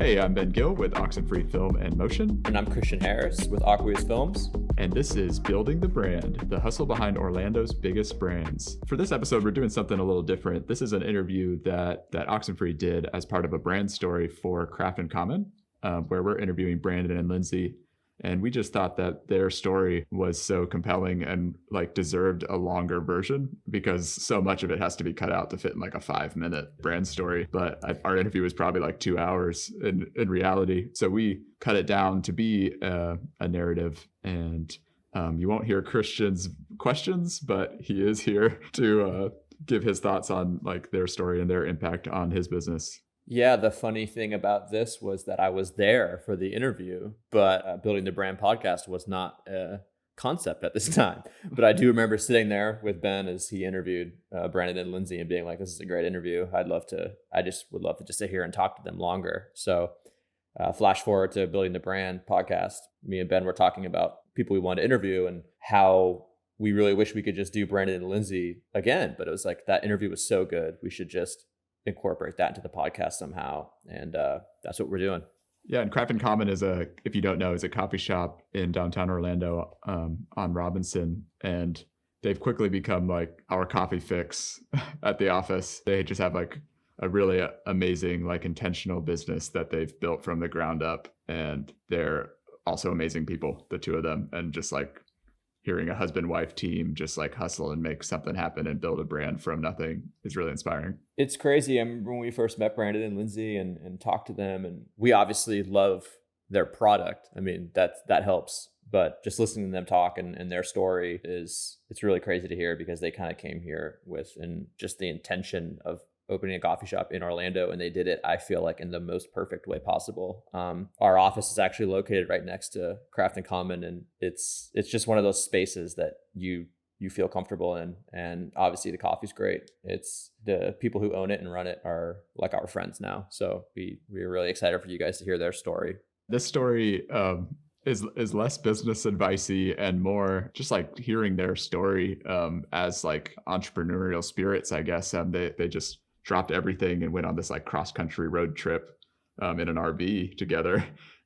Hey, I'm Ben Gill with Oxenfree Film and Motion. And I'm Christian Harris with Aqueous Films. And this is Building the Brand, the hustle behind Orlando's biggest brands. For this episode, we're doing something a little different. This is an interview that Oxenfree did as part of a brand story for Craft and Common, where we're interviewing Brandon and Lindsay. And we just thought that their story was so compelling and deserved a longer version because so much of it has to be cut out to fit in a 5-minute brand story. But our interview was probably 2 hours in reality. So we cut it down to be a narrative. And you won't hear Christian's questions, but he is here to give his thoughts on their story and their impact on his business. Yeah, the funny thing about this was that I was there for the interview, but Building the Brand podcast was not a concept at this time. But I do remember sitting there with Ben as he interviewed Brandon and Lindsay and being like, this is a great interview. I just would love to just sit here and talk to them longer. So flash forward to Building the Brand podcast. Me and Ben were talking about people we wanted to interview and how we really wish we could just do Brandon and Lindsay again. But it was that interview was so good. We should just incorporate that into the podcast somehow. And that's what we're doing. Yeah. And Craft and Common if you don't know, is a coffee shop in downtown Orlando on Robinson. And they've quickly become our coffee fix at the office. They just have a really amazing, intentional business that they've built from the ground up. And they're also amazing people, the two of them. And just hearing a husband-wife team just hustle and make something happen and build a brand from nothing is really inspiring. It's crazy. I remember when we first met Brandon and Lindsay and talked to them, and we obviously love their product. I mean, that helps. But just listening to them talk and their story it's really crazy to hear because they kind of came here with and just the intention of opening a coffee shop in Orlando, and they did it, I feel in the most perfect way possible. Our office is actually located right next to Craft and Common, and it's just one of those spaces that you feel comfortable in. And obviously the coffee's great. It's the people who own it and run it are our friends now. So we're really excited for you guys to hear their story. This story is less business advice-y and more just hearing their story as entrepreneurial spirits, I guess. They just dropped everything and went on this cross-country road trip in an RV together.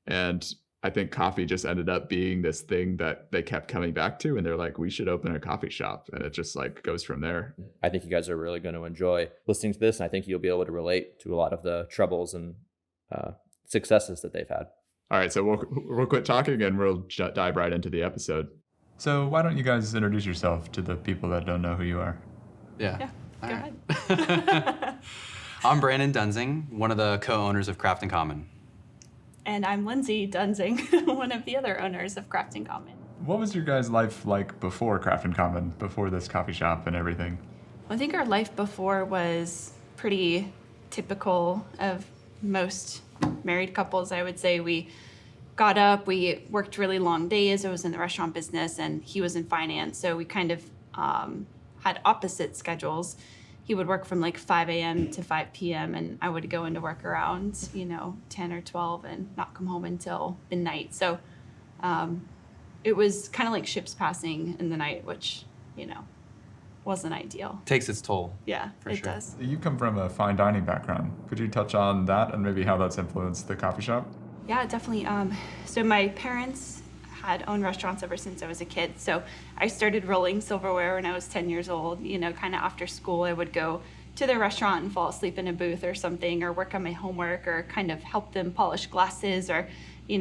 And I think coffee just ended up being this thing that they kept coming back to. And they're we should open a coffee shop. And it just goes from there. I think you guys are really going to enjoy listening to this. And I think you'll be able to relate to a lot of the troubles and successes that they've had. All right. So we'll quit talking and we'll dive right into the episode. So why don't you guys introduce yourself to the people that don't know who you are? Yeah. Go ahead. I'm Brandon Duensing, one of the co-owners of Craft and Common. And I'm Lindsay Duensing, one of the other owners of Craft and Common. What was your guys' life like before Craft and Common, before this coffee shop and everything? I think our life before was pretty typical of most married couples, I would say. We got up, we worked really long days. I was in the restaurant business and he was in finance. So we kind of had opposite schedules. He would work from 5 a.m. to 5 p.m. and I would go into work around, 10 or 12 and not come home until midnight. So it was kind of like ships passing in the night, which, wasn't ideal. Takes its toll. Yeah, for it sure. does. You come from a fine dining background. Could you touch on that and maybe how that's influenced the coffee shop? Yeah, definitely. So my parents had owned restaurants ever since I was a kid. So I started rolling silverware when I was 10 years old. Kind of after school, I would go to their restaurant and fall asleep in a booth or something, or work on my homework, or kind of help them polish glasses, or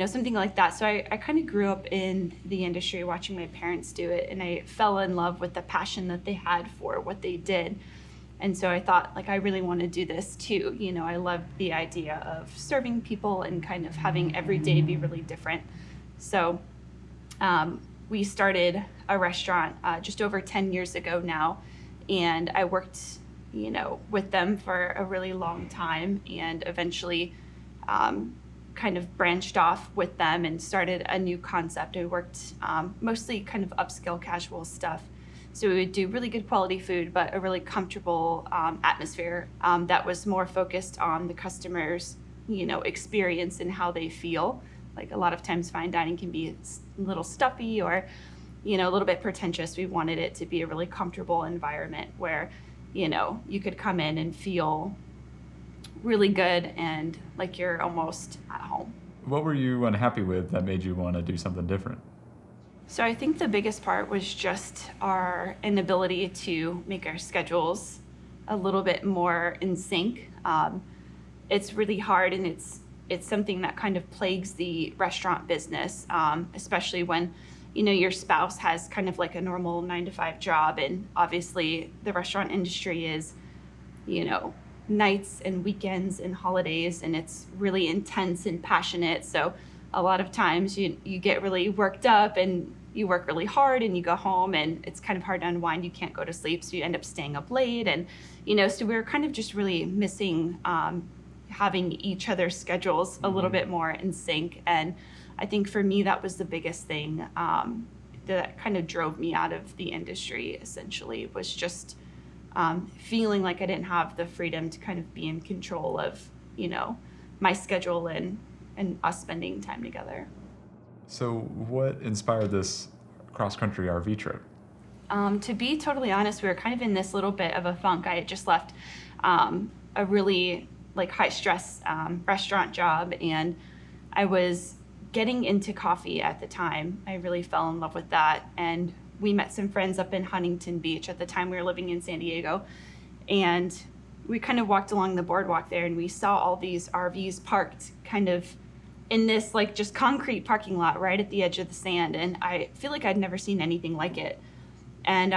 something like that. So I kind of grew up in the industry watching my parents do it, and I fell in love with the passion that they had for what they did. And so I thought, I really want to do this too. I love the idea of serving people and kind of having every day be really different. So we started a restaurant just over 10 years ago now, and I worked, with them for a really long time, and eventually kind of branched off with them and started a new concept. I worked mostly kind of upscale casual stuff. So we would do really good quality food, but a really comfortable atmosphere that was more focused on the customer's, experience and how they feel. A lot of times fine dining can be a little stuffy or, a little bit pretentious. We wanted it to be a really comfortable environment where, you could come in and feel really good and like you're almost at home. What were you unhappy with that made you want to do something different? So I think the biggest part was just our inability to make our schedules a little bit more in sync. It's really hard, and it's something that kind of plagues the restaurant business, especially when, you know, your spouse has kind of like a normal 9-to-5 job, and obviously the restaurant industry is, you know, nights and weekends and holidays, and it's really intense and passionate. So a lot of times you get really worked up and you work really hard and you go home and it's kind of hard to unwind. You can't go to sleep, so you end up staying up late. And, you know, so we were kind of just really missing having each other's schedules a little bit more in sync. And I think for me, that was the biggest thing that kind of drove me out of the industry, essentially, was just feeling like I didn't have the freedom to kind of be in control of, you know, my schedule and us spending time together. So what inspired this cross-country RV trip? To be totally honest, we were kind of in this little bit of a funk. I had just left a really like high stress restaurant job, and I was getting into coffee at the time. I really fell in love with that, and we met some friends up in Huntington Beach. At the time, we were living in San Diego, and we kind of walked along the boardwalk there, and we saw all these RVs parked kind of in this like just concrete parking lot right at the edge of the sand, and I feel like I'd never seen anything like it. And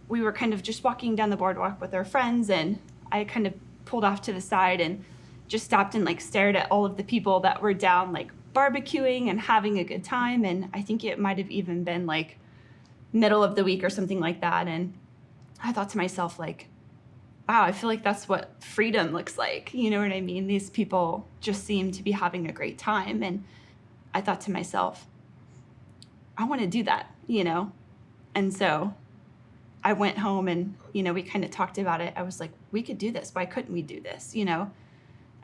we were kind of just walking down the boardwalk with our friends, and I kind of pulled off to the side and just stopped and like stared at all of the people that were down like barbecuing and having a good time. And I think it might have even been like middle of the week or something like that. And I thought to myself, like, wow, I feel like that's what freedom looks like. You know what I mean? These people just seem to be having a great time. And I thought to myself, I want to do that, you know? And so I went home and, you know, we kind of talked about it. I was like, we could do this. Why couldn't we do this? You know?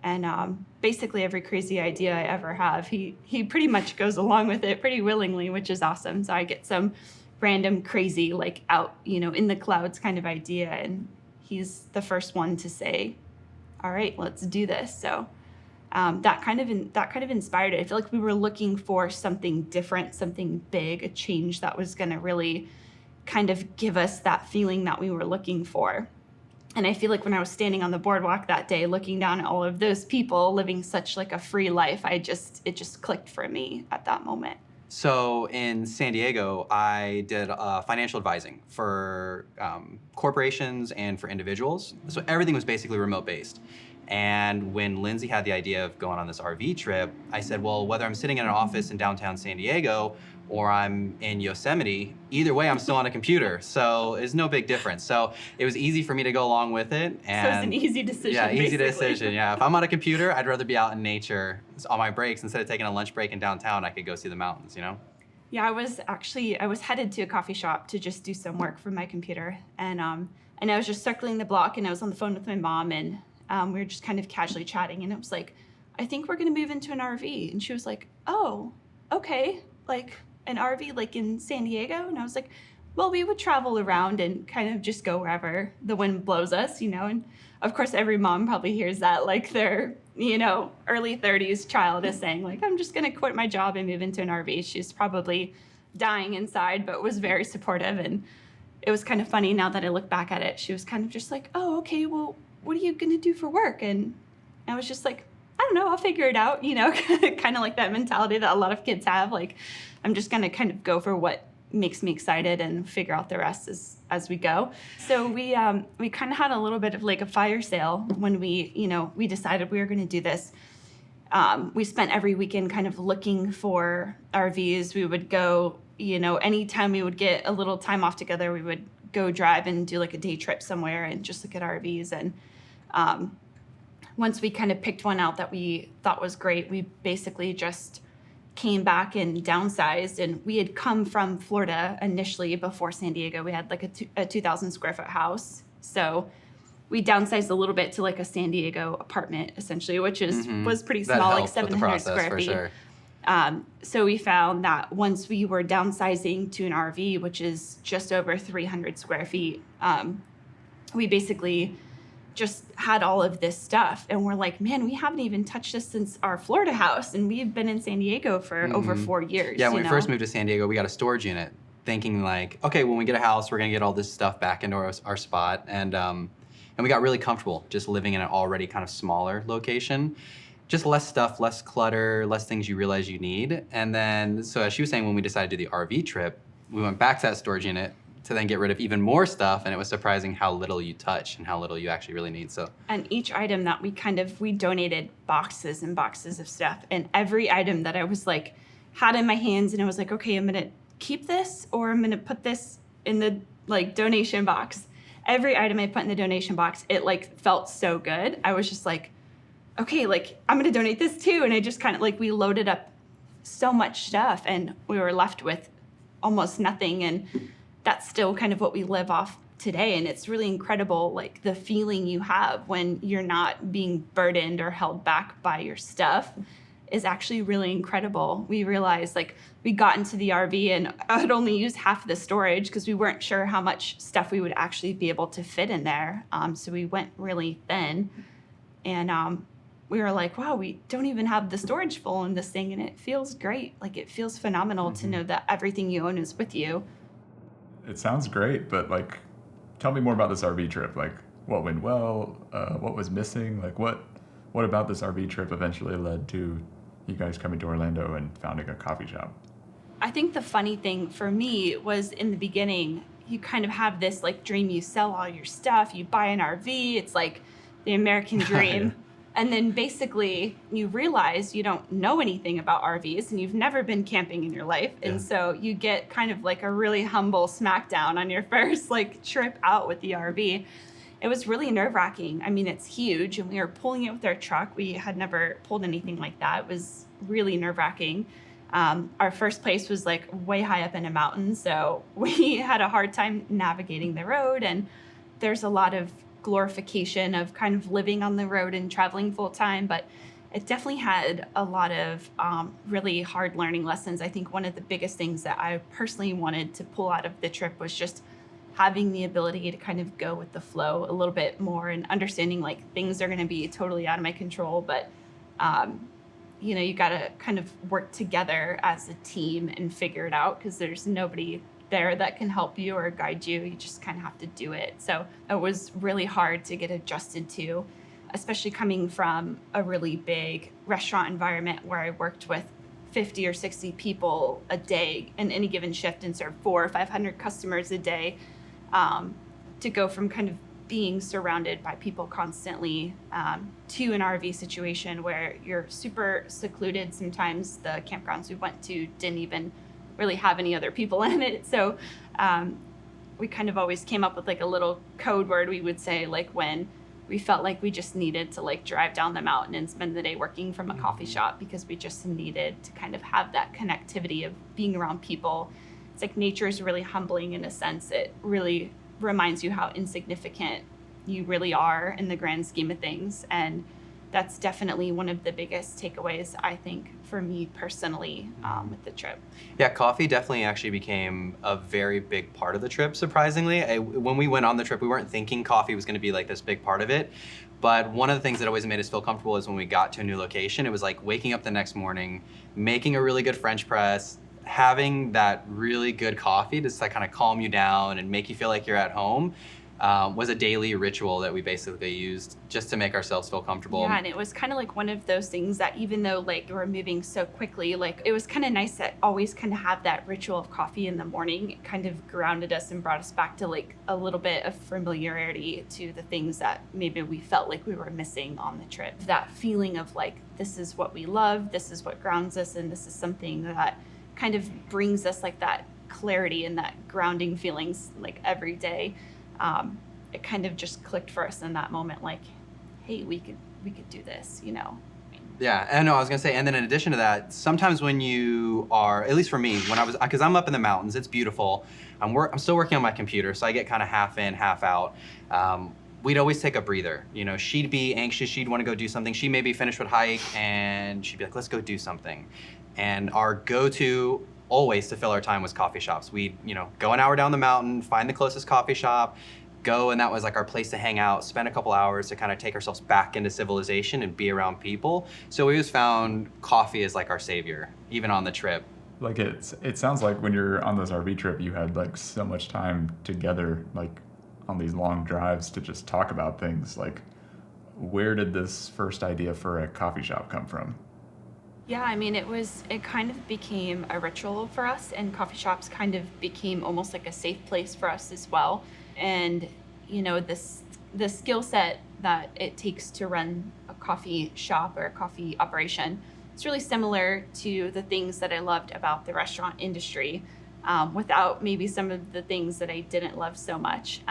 And basically every crazy idea I ever have, he pretty much goes along with it pretty willingly, which is awesome. So I get some random crazy, like out, you know, in the clouds kind of idea. And he's the first one to say, all right, let's do this. So that kind of inspired it. I feel like we were looking for something different, something big, a change that was going to really kind of give us that feeling that we were looking for. And I feel like when I was standing on the boardwalk that day, looking down at all of those people living such like a free life, it just clicked for me at that moment. So in San Diego, I did financial advising for corporations and for individuals. So everything was basically remote based. And when Lindsay had the idea of going on this RV trip, I said, well, whether I'm sitting in an office in downtown San Diego or I'm in Yosemite, either way, I'm still on a computer. So it's no big difference. So it was easy for me to go along with it. And so it's an easy decision. Yeah, easy basically. decision. Yeah, if I'm on a computer, I'd rather be out in nature on my breaks. Instead of taking a lunch break in downtown, I could go see the mountains, you know? Yeah, I was headed to a coffee shop to just do some work from my computer. And I was just circling the block, and I was on the phone with my mom, and we were just kind of casually chatting, and it was like, I think we're going to move into an RV. And she was like, oh, okay. Like an RV like in San Diego? And I was like, well, we would travel around and kind of just go wherever the wind blows us, you know? And of course, every mom probably hears that, like their, you know, early 30s child is saying, like, I'm just going to quit my job and move into an RV. She's probably dying inside, but was very supportive. And it was kind of funny now that I look back at it. She was kind of just like, oh, okay, well, what are you going to do for work? And I was just like, I don't know, I'll figure it out, you know, kind of like that mentality that a lot of kids have. Like, I'm just going to kind of go for what makes me excited and figure out the rest as we go. So we kind of had a little bit of like a fire sale when we decided we were going to do this. We spent every weekend kind of looking for RVs. We would go, you know, anytime we would get a little time off together, we would go drive and do like a day trip somewhere and just look at RVs. And once we kind of picked one out that we thought was great, we basically just came back and downsized. And we had come from Florida initially before San Diego. We had like a 2,000 square foot house. So we downsized a little bit to like a San Diego apartment, essentially, which was pretty small, like 700 square feet. Sure. So we found that once we were downsizing to an RV, which is just over 300 square feet, we basically just had all of this stuff. And we're like, man, we haven't even touched this since our Florida house. And we've been in San Diego for over 4 years. Yeah, when we first moved to San Diego, we got a storage unit thinking like, okay, when we get a house, we're gonna get all this stuff back into our spot. And we got really comfortable just living in an already kind of smaller location. Just less stuff, less clutter, less things you realize you need. And then, so as she was saying, when we decided to do the RV trip, we went back to that storage unit to then get rid of even more stuff, and it was surprising how little you touch and how little you actually really need. So, and each item that we donated boxes and boxes of stuff, and every item that I was like had in my hands, and I was like, okay, I'm gonna keep this or I'm gonna put this in the like donation box. Every item I put in the donation box, it like felt so good. I was just like, okay, like I'm gonna donate this too, and I just kind of like we loaded up so much stuff, and we were left with almost nothing, and that's still kind of what we live off today. And it's really incredible, like the feeling you have when you're not being burdened or held back by your stuff is actually really incredible. We realized like we got into the RV and I would only use half of the storage because we weren't sure how much stuff we would actually be able to fit in there. So we went really thin, and we were like, wow, we don't even have the storage full in this thing, and it feels great. Like it feels phenomenal to know that everything you own is with you. It sounds great, but like, tell me more about this RV trip. Like, what went well? What was missing? Like, what about this RV trip eventually led to you guys coming to Orlando and founding a coffee shop? I think the funny thing for me was in the beginning, you kind of have this like dream. You sell all your stuff, you buy an RV. It's like the American dream. And then basically you realize you don't know anything about RVs and you've never been camping in your life. Yeah. And so you get kind of like a really humble smackdown on your first like trip out with the RV. It was really nerve-wracking. I mean, it's huge, and we were pulling it with our truck. We had never pulled anything like that. It was really nerve-wracking. Our first place was like way high up in a mountain, so we had a hard time navigating the road, and there's a lot of glorification of kind of living on the road and traveling full time, but it definitely had a lot of really hard learning lessons. I think one of the biggest things that I personally wanted to pull out of the trip was just having the ability to kind of go with the flow a little bit more and understanding like things are going to be totally out of my control, but you know, you got to kind of work together as a team and figure it out because there's nobody there that can help you or guide you. You just kind of have to do it. So it was really hard to get adjusted to, especially coming from a really big restaurant environment where I worked with 50 or 60 people a day in any given shift and serve 400 or 500 customers a day, to go from kind of being surrounded by people constantly to an RV situation where you're super secluded. Sometimes the campgrounds we went to didn't even really have any other people in it. So we kind of always came up with like a little code word we would say like when we felt like we just needed to like drive down the mountain and spend the day working from a coffee shop because we just needed to kind of have that connectivity of being around people. It's like nature is really humbling in a sense. It really reminds you how insignificant you really are in the grand scheme of things. And that's definitely one of the biggest takeaways, I think, for me personally with the trip. Yeah, coffee definitely actually became a very big part of the trip, surprisingly. When we went on the trip, we weren't thinking coffee was going to be like this big part of it. But one of the things that always made us feel comfortable is when we got to a new location, it was like waking up the next morning, making a really good French press, having that really good coffee to just like kind of calm you down and make you feel like you're at home. Was a daily ritual that we basically used just to make ourselves feel comfortable. Yeah, and it was kind of like one of those things that even though like we're moving so quickly, like it was kind of nice that always kind of have that ritual of coffee in the morning. It kind of grounded us and brought us back to like a little bit of familiarity to the things that maybe we felt like we were missing on the trip. That feeling of like, this is what we love, this is what grounds us, and this is something that kind of brings us like that clarity and that grounding feelings like every day. It kind of just clicked for us in that moment, like, hey, we could do this, you know? Yeah, and no, I was gonna say, and then in addition to that, sometimes when you are, at least for me, because I'm up in the mountains, it's beautiful. I'm still working on my computer, so I get kind of half in, half out. We'd always take a breather. You know, she'd be anxious, she'd want to go do something. She may be finished with hike, and she'd be like, let's go do something. And our go-to always to fill our time was coffee shops. We'd, you know, go an hour down the mountain, find the closest coffee shop, go, and that was like our place to hang out, spend a couple hours to kind of take ourselves back into civilization and be around people. So we just found coffee as like our savior, even on the trip. Like it sounds like when you're on this RV trip, you had like so much time together, like on these long drives to just talk about things. Like, where did this first idea for a coffee shop come from? Yeah, I mean, it kind of became a ritual for us, and coffee shops kind of became almost like a safe place for us as well. And, you know, the skill set that it takes to run a coffee shop or a coffee operation, it's really similar to the things that I loved about the restaurant industry, without maybe some of the things that I didn't love so much.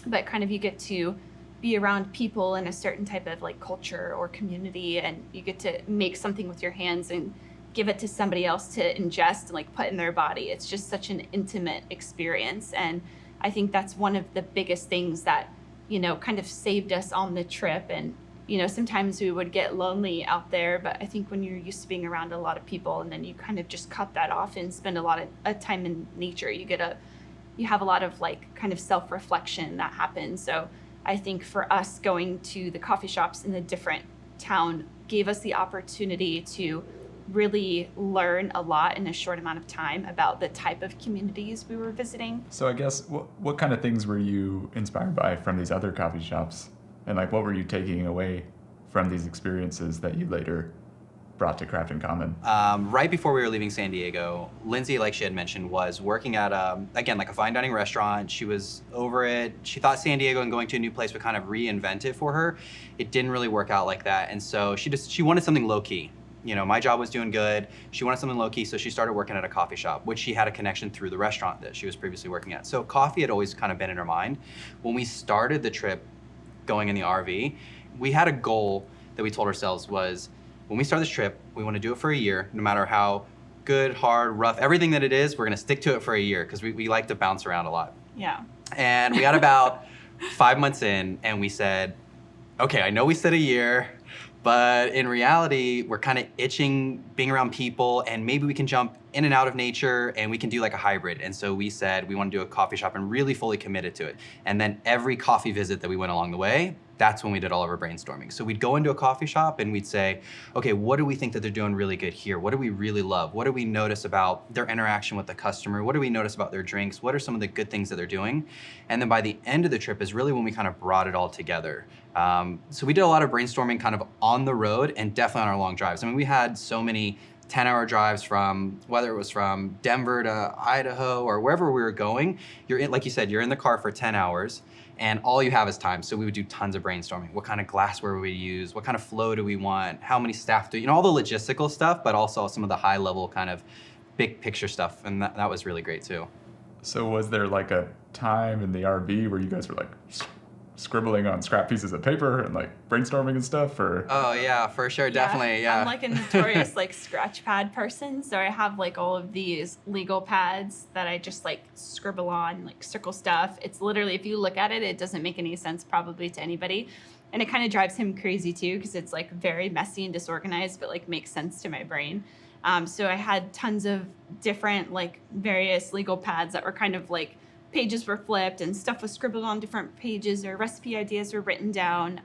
But kind of you get to be around people in a certain type of like culture or community, and you get to make something with your hands and give it to somebody else to ingest and like put in their body. It's just such an intimate experience. And I think that's one of the biggest things that, you know, kind of saved us on the trip. And, you know, sometimes we would get lonely out there, but I think when you're used to being around a lot of people and then you kind of just cut that off and spend a lot of time in nature, you have a lot of like kind of self-reflection that happens. So I think for us, going to the coffee shops in a different town gave us the opportunity to really learn a lot in a short amount of time about the type of communities we were visiting. So I guess what kind of things were you inspired by from these other coffee shops? And like, what were you taking away from these experiences that you later brought to Craft in Common? Right before we were leaving San Diego, Lindsay, like she had mentioned, was working at, again, like a fine dining restaurant. She was over it. She thought San Diego and going to a new place would kind of reinvent it for her. It didn't really work out like that. And so she wanted something low key. You know, my job was doing good. She wanted something low key, so she started working at a coffee shop, which she had a connection through the restaurant that she was previously working at. So coffee had always kind of been in her mind. When we started the trip going in the RV, we had a goal that we told ourselves was, when we start this trip, we want to do it for a year, no matter how good, hard, rough, everything that it is, we're going to stick to it for a year because we like to bounce around a lot. Yeah. And we got about 5 months in and we said, okay, I know we said a year, but in reality, we're kind of itching being around people, and maybe we can jump in and out of nature and we can do like a hybrid. And so we said we want to do a coffee shop and really fully committed to it. And then every coffee visit that we went along the way, that's when we did all of our brainstorming. So we'd go into a coffee shop and we'd say, okay, what do we think that they're doing really good here? What do we really love? What do we notice about their interaction with the customer? What do we notice about their drinks? What are some of the good things that they're doing? And then by the end of the trip is really when we kind of brought it all together. So we did a lot of brainstorming kind of on the road and definitely on our long drives. I mean, we had so many 10-hour drives from, whether it was from Denver to Idaho or wherever we were going, you're in, like you said, you're in the car for 10 hours and all you have is time. So we would do tons of brainstorming. What kind of glassware would we use? What kind of flow do we want? How many staff do, you know, all the logistical stuff, but also some of the high level kind of big picture stuff. And that was really great too. So was there like a time in the RV where you guys were like scribbling on scrap pieces of paper and like brainstorming and stuff, or? Oh yeah, for sure, definitely, yeah. I'm like a notorious like scratch pad person, so I have like all of these legal pads that I just like scribble on, like circle stuff. It's literally, if you look at it, it doesn't make any sense probably to anybody. And it kind of drives him crazy too, because it's like very messy and disorganized, but like makes sense to my brain. So I had tons of different like various legal pads that were kind of like, pages were flipped and stuff was scribbled on different pages, or recipe ideas were written down.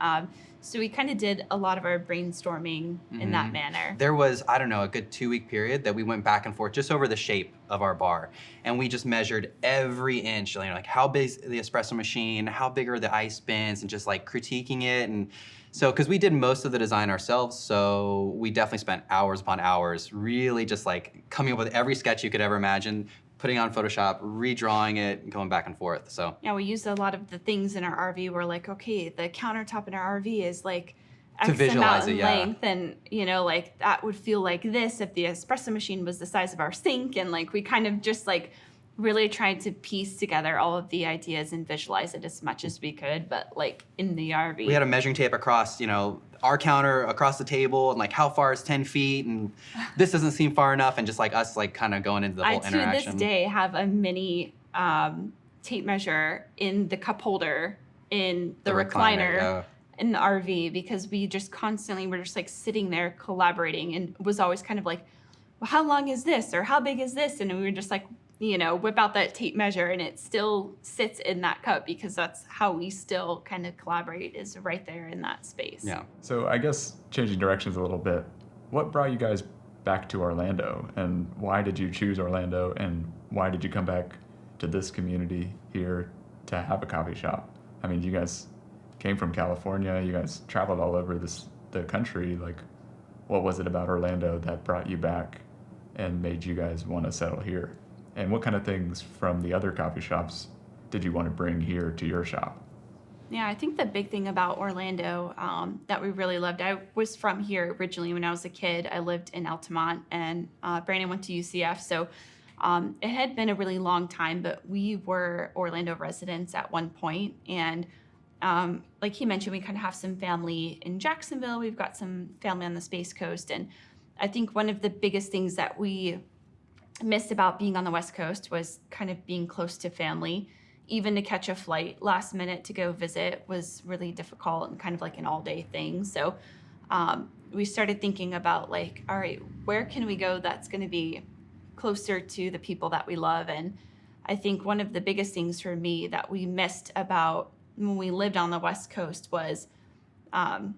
So we kind of did a lot of our brainstorming in that manner. There was, I don't know, a good 2-week period that we went back and forth just over the shape of our bar. And we just measured every inch, you know, like how big is the espresso machine, how big are the ice bins, and just like critiquing it. And so, because we did most of the design ourselves, so we definitely spent hours upon hours really just like coming up with every sketch you could ever imagine, putting on Photoshop, redrawing it, and going back and forth. So yeah, we used a lot of the things in our RV. We're like, okay, the countertop in our RV is like X amount in length, and you know, like that would feel like this if the espresso machine was the size of our sink. And like we kind of just like really tried to piece together all of the ideas and visualize it as much as we could, but like in the RV. We had a measuring tape across, you know, our counter across the table, and like how far is 10 feet, and this doesn't seem far enough, and just like us like kind of going into the whole interaction. I to this day have a mini tape measure in the cup holder in the recliner in the RV, because we just constantly were just like sitting there collaborating, and was always kind of like, well, how long is this, or how big is this? And we were just like whip out that tape measure and it still sits in that cup because that's how we still kind of collaborate, is right there in that space. Yeah. So I guess changing directions a little bit, what brought you guys back to Orlando, and why did you choose Orlando, and why did you come back to this community here to have a coffee shop? I mean, you guys came from California, you guys traveled all over the country. Like, what was it about Orlando that brought you back and made you guys want to settle here? And what kind of things from the other coffee shops did you want to bring here to your shop? Yeah, I think the big thing about Orlando that we really loved, I was from here originally when I was a kid. I lived in Altamont, and Brandon went to UCF. So it had been a really long time, but we were Orlando residents at one point. And like he mentioned, we kind of have some family in Jacksonville. We've got some family on the Space Coast. And I think one of the biggest things that we missed about being on the West Coast was kind of being close to family. Even to catch a flight last minute to go visit was really difficult and kind of like an all-day thing. So we started thinking about like, all right, where can we go that's going to be closer to the people that we love? And I think one of the biggest things for me that we missed about when we lived on the West Coast was kind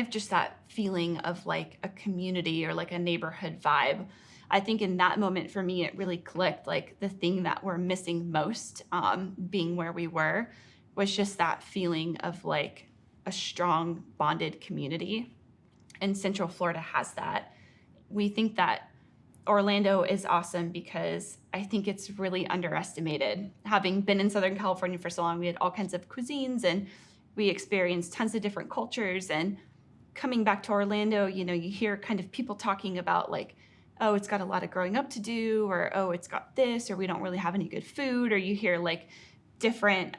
of just that feeling of like a community or like a neighborhood vibe. I think in that moment for me, it really clicked. Like the thing that we're missing most, being where we were, was just that feeling of like a strong bonded community. And Central Florida has that. We think that Orlando is awesome because I think it's really underestimated. Having been in Southern California for so long, we had all kinds of cuisines and we experienced tons of different cultures. And coming back to Orlando, you hear kind of people talking about like, oh, it's got a lot of growing up to do, or, oh, it's got this, or we don't really have any good food, or you hear like different,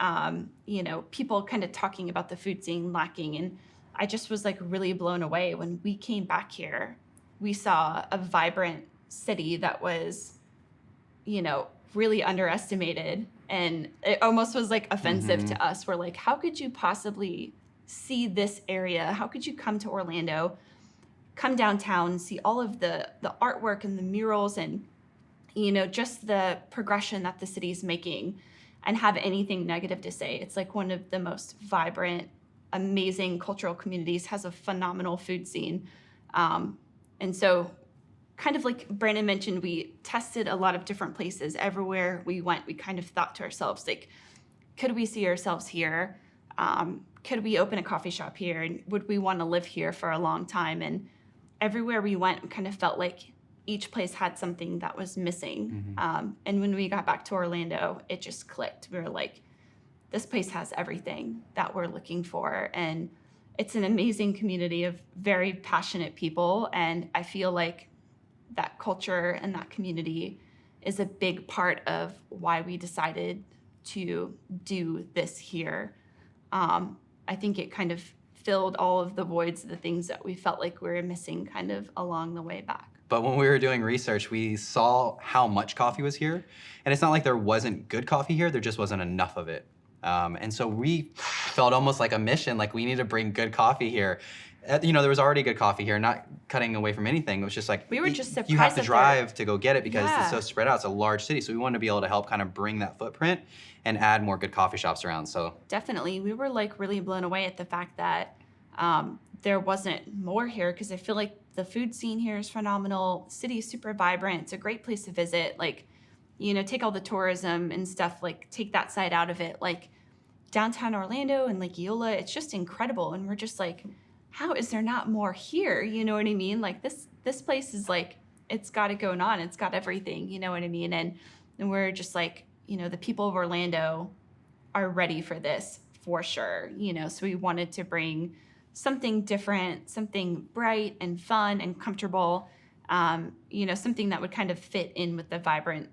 people kind of talking about the food scene lacking. And I just was like really blown away when we came back here. We saw a vibrant city that was, really underestimated. And it almost was like offensive to us. We're like, how could you possibly see this area? How could you come to Orlando, come downtown, see all of the artwork and the murals and, just the progression that the city's making and have anything negative to say? It's like one of the most vibrant, amazing cultural communities, has a phenomenal food scene. And so kind of like Brandon mentioned, we tested a lot of different places. Everywhere we went, we kind of thought to ourselves, like, could we see ourselves here? Could we open a coffee shop here? And would we want to live here for a long time? And everywhere we went, we kind of felt like each place had something that was missing. And when we got back to Orlando, it just clicked. We were like, this place has everything that we're looking for. And it's an amazing community of very passionate people. And I feel like that culture and that community is a big part of why we decided to do this here. I think it kind of filled all of the voids, the things that we felt like we were missing kind of along the way back. But when we were doing research, we saw how much coffee was here. And it's not like there wasn't good coffee here, there just wasn't enough of it. And so we felt almost like a mission, like we need to bring good coffee here. There was already good coffee here, not cutting away from anything. It was just like, we were just surprised you have to drive to go get it because Yeah. it's so spread out. It's a large city. So we wanted to be able to help kind of bring that footprint and add more good coffee shops around. So Definitely. We were like really blown away at the fact that there wasn't more here, because I feel like the food scene here is phenomenal. City is super vibrant. It's a great place to visit. Like, take all the tourism and stuff, like take that side out of it. Like downtown Orlando and like Eola, it's just incredible. And we're just like, how is there not more here? You know what I mean? Like this place is like, it's got it going on. It's got everything, you know what I mean? And we're just like, the people of Orlando are ready for this for sure. So we wanted to bring something different, something bright and fun and comfortable, something that would kind of fit in with the vibrant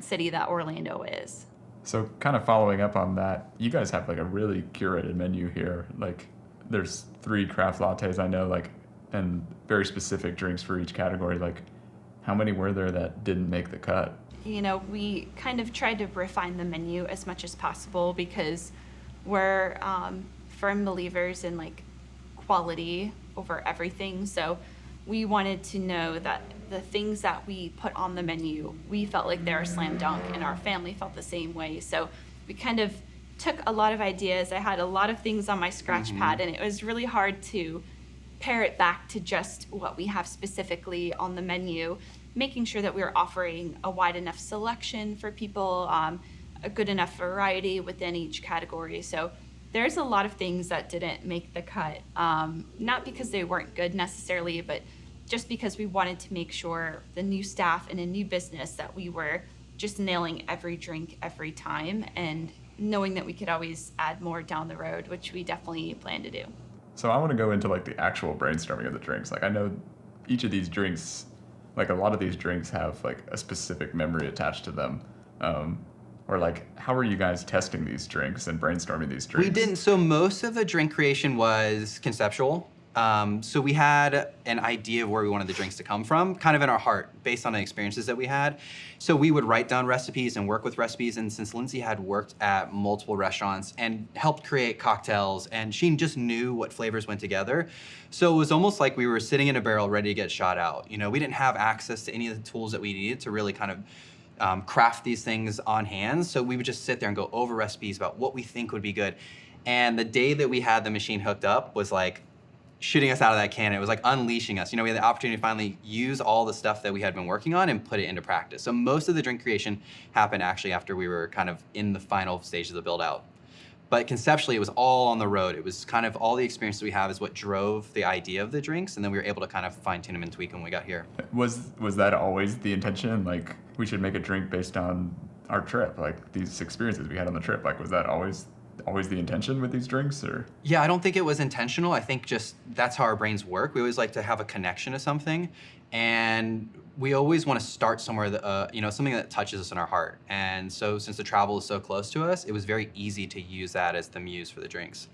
city that Orlando is. So kind of following up on that, you guys have like a really curated menu here. Like there's 3 craft lattes I know, like, and very specific drinks for each category. Like how many were there that didn't make the cut? We kind of tried to refine the menu as much as possible because we're firm believers in like quality over everything. So we wanted to know that the things that we put on the menu, we felt like they were a slam dunk, and our family felt the same way. So we kind of took a lot of ideas. I had a lot of things on my scratch pad, and it was really hard to pare it back to just what we have specifically on the menu, making sure that we were offering a wide enough selection for people, a good enough variety within each category. So there's a lot of things that didn't make the cut, not because they weren't good necessarily, but just because we wanted to make sure the new staff in a new business that we were just nailing every drink every time, and knowing that we could always add more down the road, which we definitely plan to do. So I want to go into like the actual brainstorming of the drinks. Like I know each of these drinks, like a lot of these drinks have like a specific memory attached to them. Or like, how are you guys testing these drinks and brainstorming these drinks? We didn't. So most of the drink creation was conceptual. So we had an idea of where we wanted the drinks to come from, kind of in our heart, based on the experiences that we had. So we would write down recipes and work with recipes. And since Lindsay had worked at multiple restaurants and helped create cocktails, and she just knew what flavors went together. So it was almost like we were sitting in a barrel ready to get shot out. You know, we didn't have access to any of the tools that we needed to really kind of craft these things on hand. So we would just sit there and go over recipes about what we think would be good. And the day that we had the machine hooked up was like shooting us out of that cannon. It was like unleashing us. You know, we had the opportunity to finally use all the stuff that we had been working on and put it into practice. So most of the drink creation happened actually after we were kind of in the final stages of the build out. But conceptually, it was all on the road. It was kind of all the experience that we have is what drove the idea of the drinks, and then we were able to kind of fine tune them and tweak them when we got here. Was that always the intention? Like, we should make a drink based on our trip, like these experiences we had on the trip. Like, was that always the intention with these drinks, or? Yeah, I don't think it was intentional. I think just that's how our brains work. We always like to have a connection to something, and we always want to start somewhere that, you know, something that touches us in our heart. And so since the travel is so close to us, it was very easy to use that as the muse for the drinks.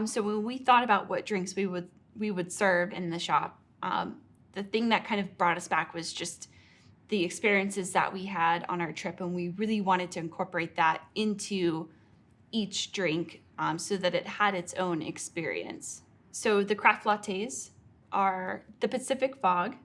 So when we thought about what drinks we would serve in the shop, the thing that kind of brought us back was just the experiences that we had on our trip, and we really wanted to incorporate that into each drink so that it had its own experience. So the craft lattes are the Pacific Fog.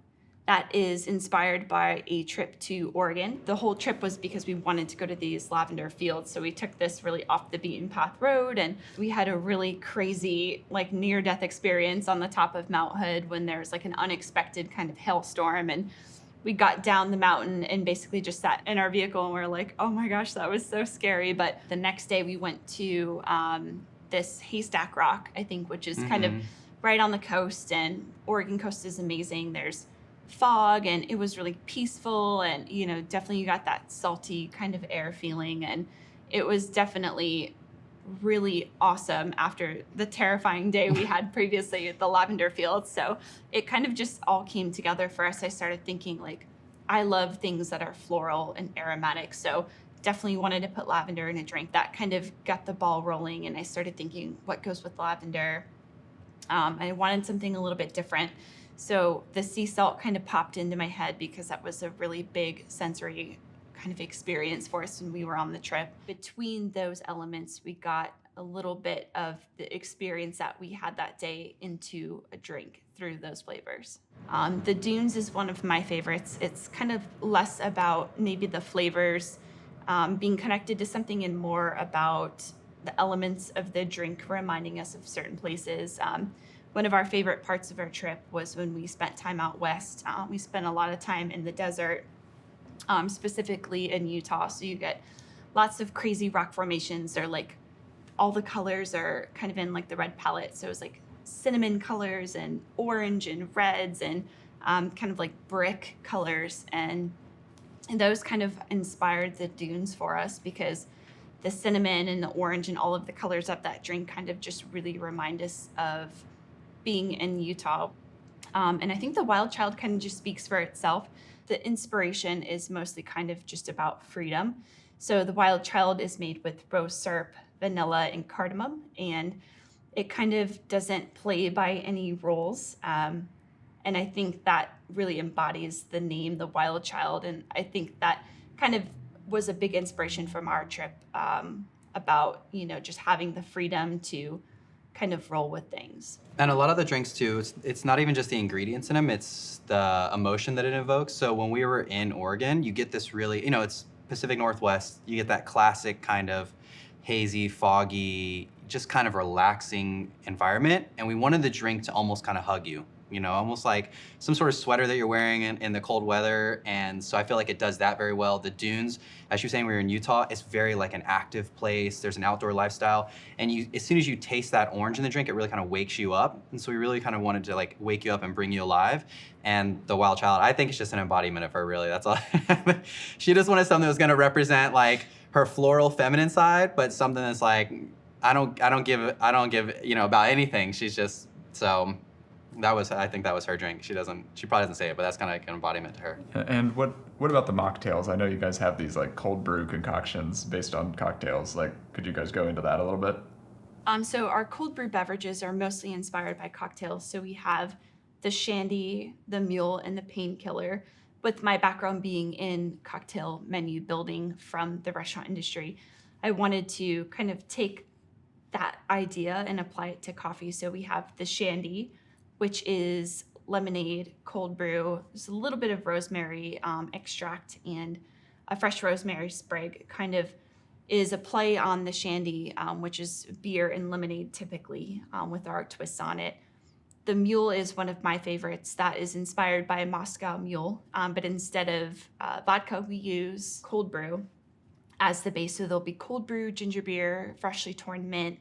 That is inspired by a trip to Oregon. The whole trip was because we wanted to go to these lavender fields. So we took this really off the beaten path road, and we had a really crazy, like, near-death experience on the top of Mount Hood when there was like an unexpected kind of hailstorm. And we got down the mountain and basically just sat in our vehicle, and we were like, oh my gosh, that was so scary. But the next day we went to this Haystack Rock, I think, which is kind of right on the coast, and Oregon coast is amazing. There's fog, and it was really peaceful, and, you know, definitely you got that salty kind of air feeling, and it was definitely really awesome after the terrifying day we had previously at the lavender fields. So it kind of just all came together for us. I started thinking, like, I love things that are floral and aromatic, so definitely wanted to put lavender in a drink. That kind of got the ball rolling, and I started thinking, what goes with lavender? I wanted something a little bit different. So the sea salt kind of popped into my head because that was a really big sensory kind of experience for us when we were on the trip. Between those elements, we got a little bit of the experience that we had that day into a drink through those flavors. The Dunes is one of my favorites. It's kind of less about maybe the flavors being connected to something and more about the elements of the drink reminding us of certain places. One of our favorite parts of our trip was when we spent time out west. We spent a lot of time in the desert, specifically in Utah. So you get lots of crazy rock formations. They're like, all the colors are kind of in like the red palette. So it was like cinnamon colors and orange and reds and kind of like brick colors. And those kind of inspired the dunes for us because the cinnamon and the orange and all of the colors of that drink kind of just really remind us of being in Utah. And I think the Wild Child kind of just speaks for itself. The inspiration is mostly kind of just about freedom. So the Wild Child is made with rose syrup, vanilla, and cardamom, and it kind of doesn't play by any rules. And I think that really embodies the name, the Wild Child. And I think that kind of was a big inspiration from our trip about, you know, just having the freedom to kind of roll with things. And a lot of the drinks too, it's not even just the ingredients in them, it's the emotion that it evokes. So when we were in Oregon, you get this really, it's Pacific Northwest, you get that classic kind of hazy, foggy, just kind of relaxing environment. And we wanted the drink to almost kind of hug you, almost like some sort of sweater that you're wearing in the cold weather. And so I feel like it does that very well. The dunes, as you were saying, we were in Utah, it's very like an active place. There's an outdoor lifestyle. And as soon as you taste that orange in the drink, it really kind of wakes you up. And so we really kind of wanted to like wake you up and bring you alive. And the Wild Child, I think it's just an embodiment of her, really. That's all. She just wanted something that was going to represent like her floral feminine side, but something that's like, I don't give about anything. She's just, so I think that was her drink. She probably doesn't say it, but that's kind of like an embodiment to her. And what about the mocktails? I know you guys have these like cold brew concoctions based on cocktails. Like, could you guys go into that a little bit? So our cold brew beverages are mostly inspired by cocktails. So we have the shandy, the mule, and the painkiller. With my background being in cocktail menu building from the restaurant industry, I wanted to kind of take that idea and apply it to coffee. So we have the shandy, which is lemonade, cold brew. There's a little bit of rosemary extract and a fresh rosemary sprig. Kind of is a play on the shandy, which is beer and lemonade typically, with our twists on it. The mule is one of my favorites. That is inspired by a Moscow mule, but instead of vodka, we use cold brew as the base. So there'll be cold brew, ginger beer, freshly torn mint,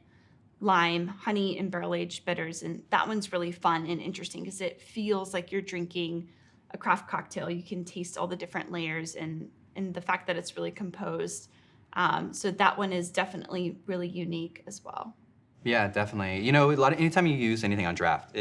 lime, honey, and barrel-aged bitters. And that one's really fun and interesting because it feels like you're drinking a craft cocktail. You can taste all the different layers and the fact that it's really composed. So that one is definitely really unique as well. Yeah, definitely. Anytime you use anything on draft,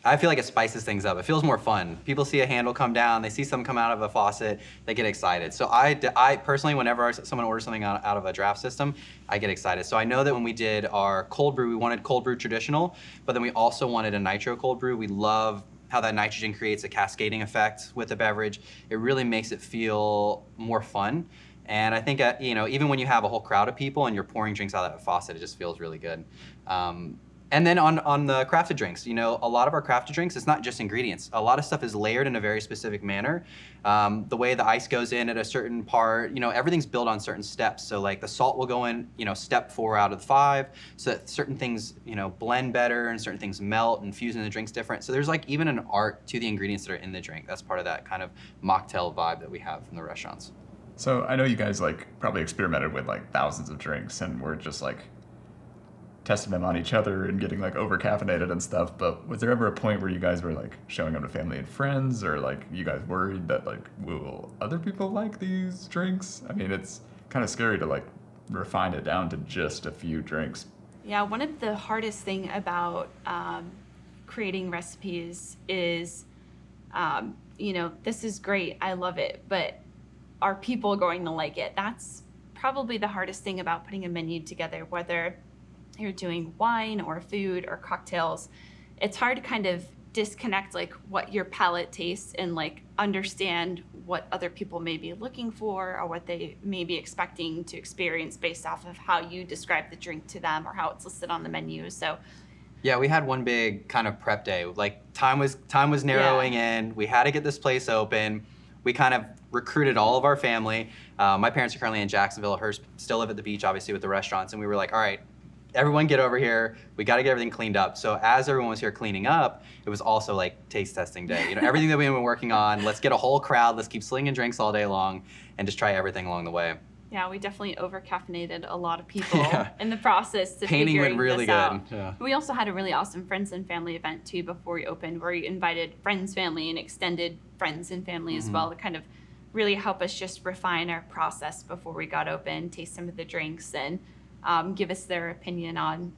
I feel like it spices things up. It feels more fun. People see a handle come down, they see something come out of a faucet, they get excited. So I personally, whenever someone orders something out of a draft system, I get excited. So I know that when we did our cold brew, we wanted cold brew traditional, but then we also wanted a nitro cold brew. We love how that nitrogen creates a cascading effect with the beverage. It really makes it feel more fun. And I think, even when you have a whole crowd of people and you're pouring drinks out of that faucet, it just feels really good. And then on the crafted drinks, a lot of our crafted drinks, it's not just ingredients. A lot of stuff is layered in a very specific manner. The way the ice goes in at a certain part, everything's built on certain steps. So like the salt will go in, step 4 out of the 5, so that certain things, blend better and certain things melt and fuse in the drinks different. So there's like even an art to the ingredients that are in the drink. That's part of that kind of mocktail vibe that we have from the restaurants. So I know you guys like probably experimented with like thousands of drinks and were just like testing them on each other and getting like over caffeinated and stuff. But was there ever a point where you guys were like showing them to family and friends, or like you guys worried that like, will other people like these drinks? I mean, it's kind of scary to like refine it down to just a few drinks. Yeah, one of the hardest thing about creating recipes is, this is great, I love it, but are people going to like it? That's probably the hardest thing about putting a menu together, whether you're doing wine or food or cocktails. It's hard to kind of disconnect like what your palate tastes and like understand what other people may be looking for or what they may be expecting to experience based off of how you describe the drink to them or how it's listed on the menu. So yeah, we had one big kind of prep day. Like time was narrowing in. We had to get this place open. We kind of recruited all of our family. My parents are currently in Jacksonville. Hers still live at the beach, obviously, with the restaurants. And we were like, all right, everyone get over here. We got to get everything cleaned up. So as everyone was here cleaning up, it was also like taste testing day. Everything that we've been working on, let's get a whole crowd. Let's keep slinging drinks all day long and just try everything along the way. Yeah, we definitely over-caffeinated a lot of people in the process to Painting figuring went really this out. good. Yeah. We also had a really awesome friends and family event too before we opened, where we invited friends, family, and extended friends and family as well to kind of really help us just refine our process before we got open, taste some of the drinks, and give us their opinion on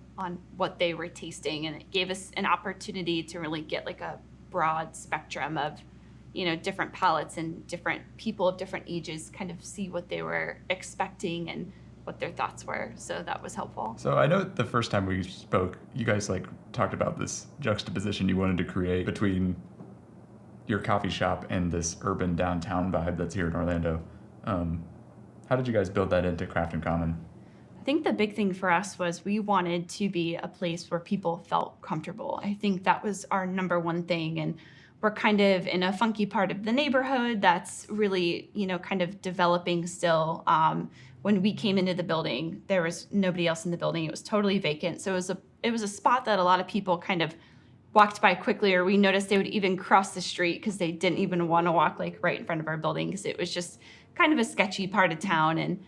what they were tasting. And it gave us an opportunity to really get like a broad spectrum of different palates and different people of different ages, kind of see what they were expecting and what their thoughts were. So that was helpful. So I know the first time we spoke, you guys like talked about this juxtaposition you wanted to create between your coffee shop and this urban downtown vibe that's here in Orlando. How did you guys build that into Craft in Common? I think the big thing for us was we wanted to be a place where people felt comfortable. I think that was our number one thing. And we're kind of in a funky part of the neighborhood that's really, kind of developing still. When we came into the building, there was nobody else in the building. It was totally vacant. So it was a spot that a lot of people kind of walked by quickly, or we noticed they would even cross the street because they didn't even want to walk like right in front of our building because it was just kind of a sketchy part of town. And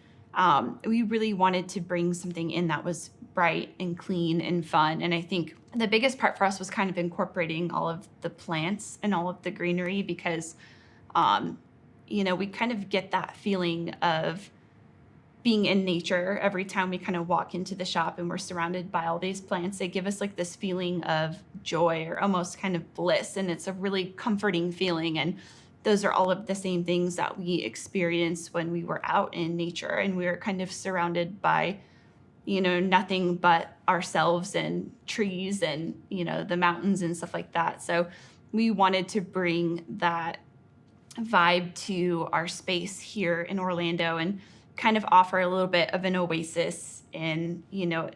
we really wanted to bring something in that was bright and clean and fun. And I think the biggest part for us was kind of incorporating all of the plants and all of the greenery because, we kind of get that feeling of being in nature every time we kind of walk into the shop and we're surrounded by all these plants. They give us like this feeling of joy or almost kind of bliss. And it's a really comforting feeling. And those are all of the same things that we experienced when we were out in nature and we were kind of surrounded by, nothing but ourselves and trees and, the mountains and stuff like that. So we wanted to bring that vibe to our space here in Orlando and kind of offer a little bit of an oasis in,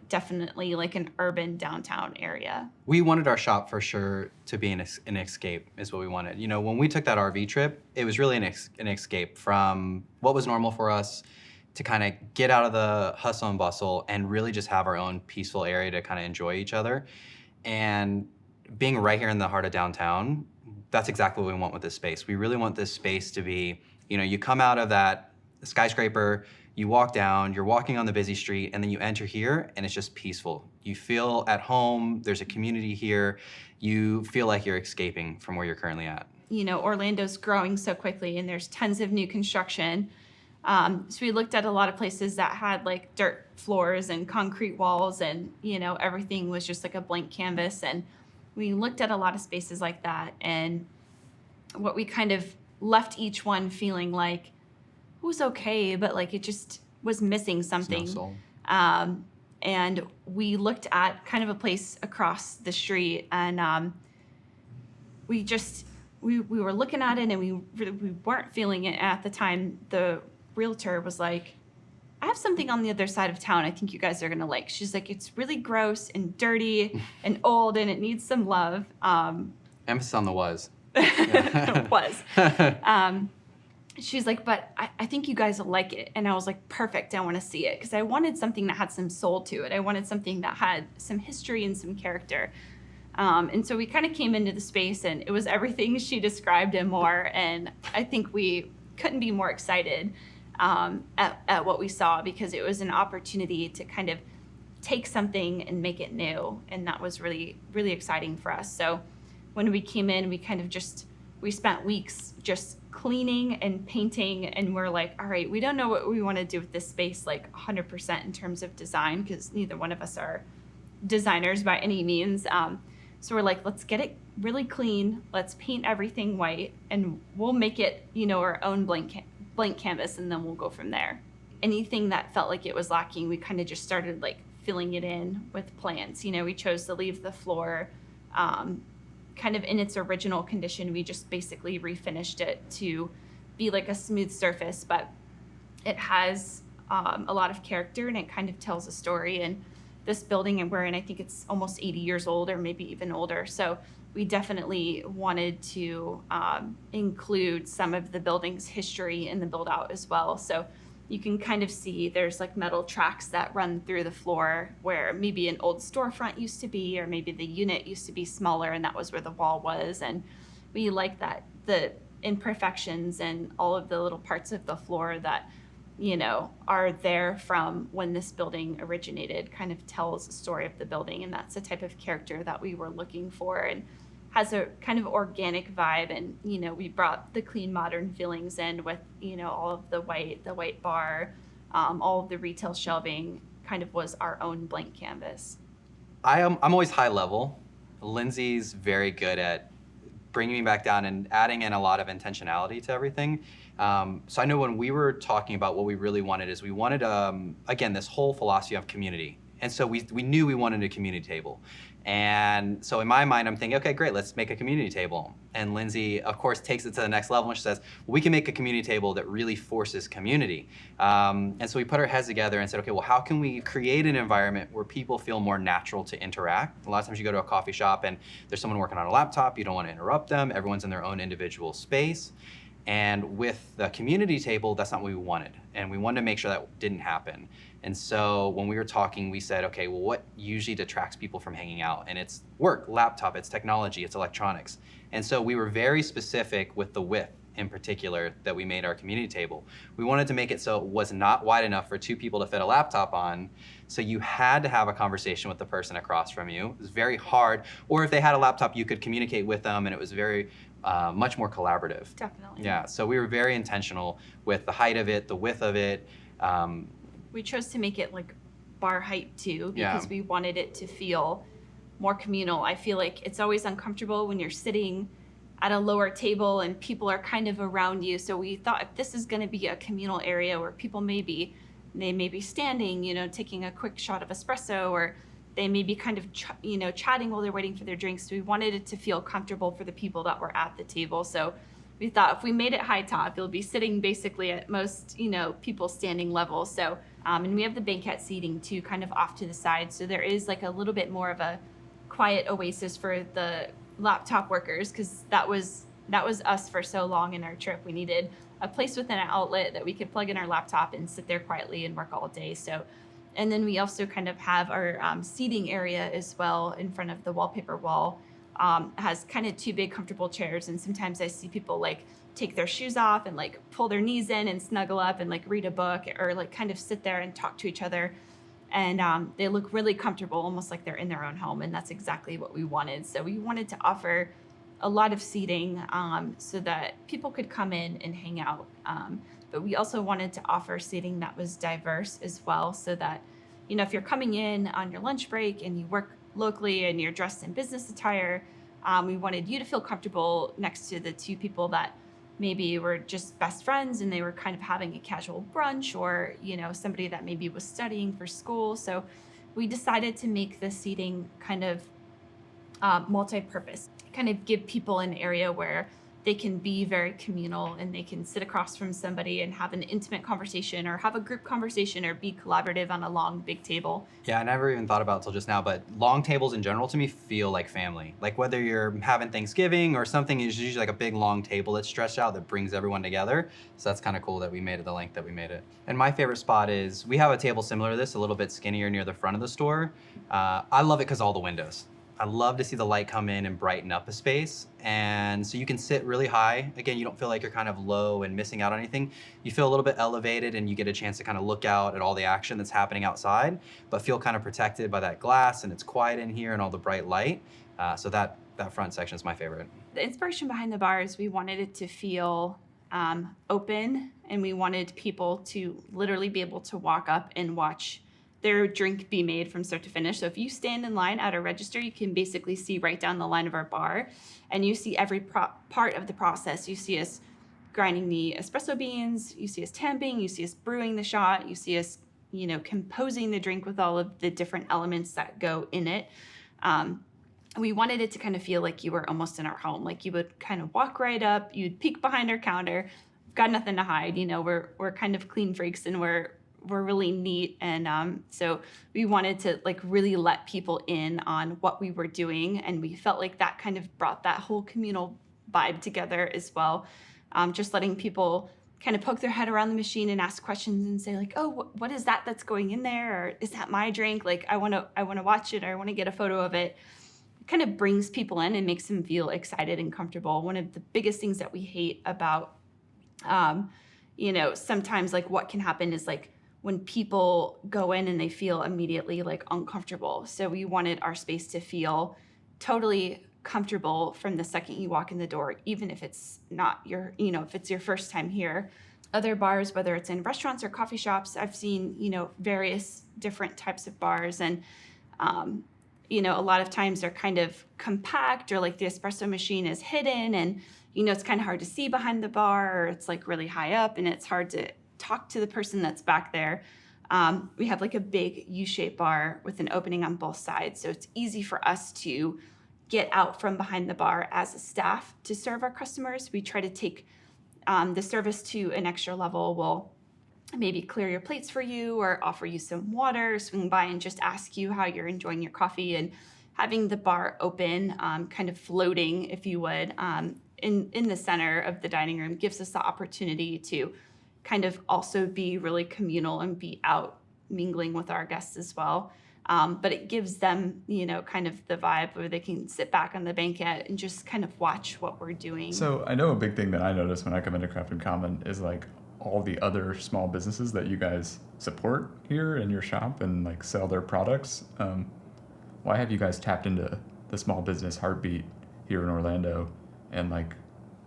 definitely like an urban downtown area. We wanted our shop for sure to be an escape is what we wanted. When we took that RV trip, it was really an escape from what was normal for us to kind of get out of the hustle and bustle and really just have our own peaceful area to kind of enjoy each other. And being right here in the heart of downtown, that's exactly what we want with this space. We really want this space to be, you come out of that skyscraper, you walk down, you're walking on the busy street, and then you enter here and it's just peaceful. You feel at home, there's a community here, you feel like you're escaping from where you're currently at. Orlando's growing so quickly and there's tons of new construction. So we looked at a lot of places that had like dirt floors and concrete walls and, everything was just like a blank canvas. And we looked at a lot of spaces like that. And what we kind of left each one feeling like it was okay, but like it just was missing something. And we looked at kind of a place across the street and we were looking at it and we weren't feeling it at the time. The realtor was like, I have something on the other side of town I think you guys are gonna like. She's like, it's really gross and dirty and old and it needs some love. Emphasis on the was. It was. She's like, but I think you guys will like it. And I was like, perfect, I want to see it. Because I wanted something that had some soul to it. I wanted something that had some history and some character. And so we kind of came into the space and it was everything she described and more. And I think we couldn't be more excited at what we saw because it was an opportunity to kind of take something and make it new. And that was really, really exciting for us. So when we came in, we spent weeks just cleaning and painting, and we're like, all right, we don't know what we want to do with this space like 100% in terms of design because neither one of us are designers by any means. So we're like, let's get it really clean, let's paint everything white, and we'll make it, our own blank canvas, and then we'll go from there. Anything that felt like it was lacking, we kind of just started like filling it in with plants. We chose to leave the floor kind of in its original condition. We just basically refinished it to be like a smooth surface, but it has a lot of character and it kind of tells a story. And this building and we're in, I think it's almost 80 years old or maybe even older. So we definitely wanted to include some of the building's history in the build out as well. So you can kind of see there's like metal tracks that run through the floor where maybe an old storefront used to be, or maybe the unit used to be smaller and that was where the wall was. And we like that the imperfections and all of the little parts of the floor that, are there from when this building originated kind of tells the story of the building. And that's the type of character that we were looking for and has a kind of organic vibe. And, we brought the clean modern feelings in with, all of the white bar, all of the retail shelving kind of was our own blank canvas. I'm always high level. Lindsay's very good at bringing me back down and adding in a lot of intentionality to everything. So I know when we were talking about what we really wanted is we wanted, again, this whole philosophy of community. And so we knew we wanted a community table. And so in my mind, I'm thinking, okay, great, let's make a community table. And Lindsay, of course, takes it to the next level and she says, well, we can make a community table that really forces community. And so we put our heads together and said, okay, well, how can we create an environment where people feel more natural to interact? A lot of times you go to a coffee shop and there's someone working on a laptop, you don't want to interrupt them, everyone's in their own individual space. And with the community table, that's not what we wanted. And we wanted to make sure that didn't happen. And so when we were talking, we said, okay, well, what usually detracts people from hanging out? And it's work, laptop, it's technology, it's electronics. And so we were very specific with the width in particular that we made our community table. We wanted to make it so it was not wide enough for two people to fit a laptop on. So you had to have a conversation with the person across from you. It was very hard. Or if they had a laptop, you could communicate with them, and it was very much more collaborative. Definitely. Yeah, so we were very intentional with the height of it, the width of it. We chose to make it like bar height too, because we wanted it to feel more communal. I feel like it's always uncomfortable when you're sitting at a lower table and people are kind of around you. So we thought if this is going to be a communal area where people may be standing, taking a quick shot of espresso, or they may be kind of, chatting while they're waiting for their drinks. So we wanted it to feel comfortable for the people that were at the table. So we thought if we made it high top, you'll be sitting basically at most, people standing level. So, and we have the banquette seating too, kind of off to the side. So there is like a little bit more of a quiet oasis for the laptop workers, because that was us for so long in our trip. We needed a place within an outlet that we could plug in our laptop and sit there quietly and work all day. So, and then we also kind of have our seating area as well in front of the wallpaper wall. Has kind of two big comfortable chairs, and sometimes I see people like take their shoes off and like pull their knees in and snuggle up and like read a book, or like kind of sit there and talk to each other, and they look really comfortable, almost like they're in their own home. And that's exactly what we wanted. So we wanted to offer a lot of seating so that people could come in and hang out, but we also wanted to offer seating that was diverse as well, so that if you're coming in on your lunch break and you work locally and you're dressed in business attire, we wanted you to feel comfortable next to the two people that maybe were just best friends and they were kind of having a casual brunch, or somebody that maybe was studying for school. So we decided to make the seating kind of multi-purpose, kind of give people an area where they can be very communal and they can sit across from somebody and have an intimate conversation, or have a group conversation, or be collaborative on a long, big table. Yeah, I never even thought about it till just now, but long tables in general to me feel like family. Like whether you're having Thanksgiving or something, it's usually like a big long table that's stretched out that brings everyone together. So that's kind of cool that we made it the length that we made it. And my favorite spot is, we have a table similar to this, a little bit skinnier near the front of the store. I love it because all the windows. I love to see the light come in and brighten up a space. And so you can sit really high. Again, you don't feel like you're kind of low and missing out on anything. You feel a little bit elevated and you get a chance to kind of look out at all the action that's happening outside, but feel kind of protected by that glass, and it's quiet in here and all the bright light. So that front section is my favorite. The inspiration behind the bar is we wanted it to feel open, and we wanted people to literally be able to walk up and watch their drink be made from start to finish. So if you stand in line at a register, you can basically see right down the line of our bar, and you see every part of the process. You see us grinding the espresso beans, you see us tamping, you see us brewing the shot, you see us, composing the drink with all of the different elements that go in it. We wanted it to kind of feel like you were almost in our home. Like you would kind of walk right up, you'd peek behind our counter, got nothing to hide. We're kind of clean freaks, and we're really neat, and so we wanted to like really let people in on what we were doing, and we felt like that kind of brought that whole communal vibe together as well. Just letting people kind of poke their head around the machine and ask questions and say like, oh, what is that's going in there, or is that my drink? Like I want to watch it, or I want to get a photo of it. It kind of brings people in and makes them feel excited and comfortable. One of the biggest things that we hate about sometimes like what can happen is like when people go in and they feel immediately like uncomfortable. So we wanted our space to feel totally comfortable from the second you walk in the door, even if it's not if it's your first time here. Other bars, whether it's in restaurants or coffee shops, I've seen, various different types of bars, and, a lot of times they're kind of compact, or like the espresso machine is hidden, and, it's kind of hard to see behind the bar, or it's like really high up and it's hard to talk to the person that's back there. We have like a big U-shaped bar with an opening on both sides. So it's easy for us to get out from behind the bar as a staff to serve our customers. We try to take the service to an extra level. We'll maybe clear your plates for you or offer you some water, swing by and just ask you how you're enjoying your coffee. And having the bar open, kind of floating, if you would, in the center of the dining room gives us the opportunity to kind of also be really communal and be out mingling with our guests as well. But it gives them, kind of the vibe where they can sit back on the banquette and just kind of watch what we're doing. So I know a big thing that I notice when I come into Craft and Common is like all the other small businesses that you guys support here in your shop and like sell their products. Why have you guys tapped into the small business heartbeat here in Orlando and like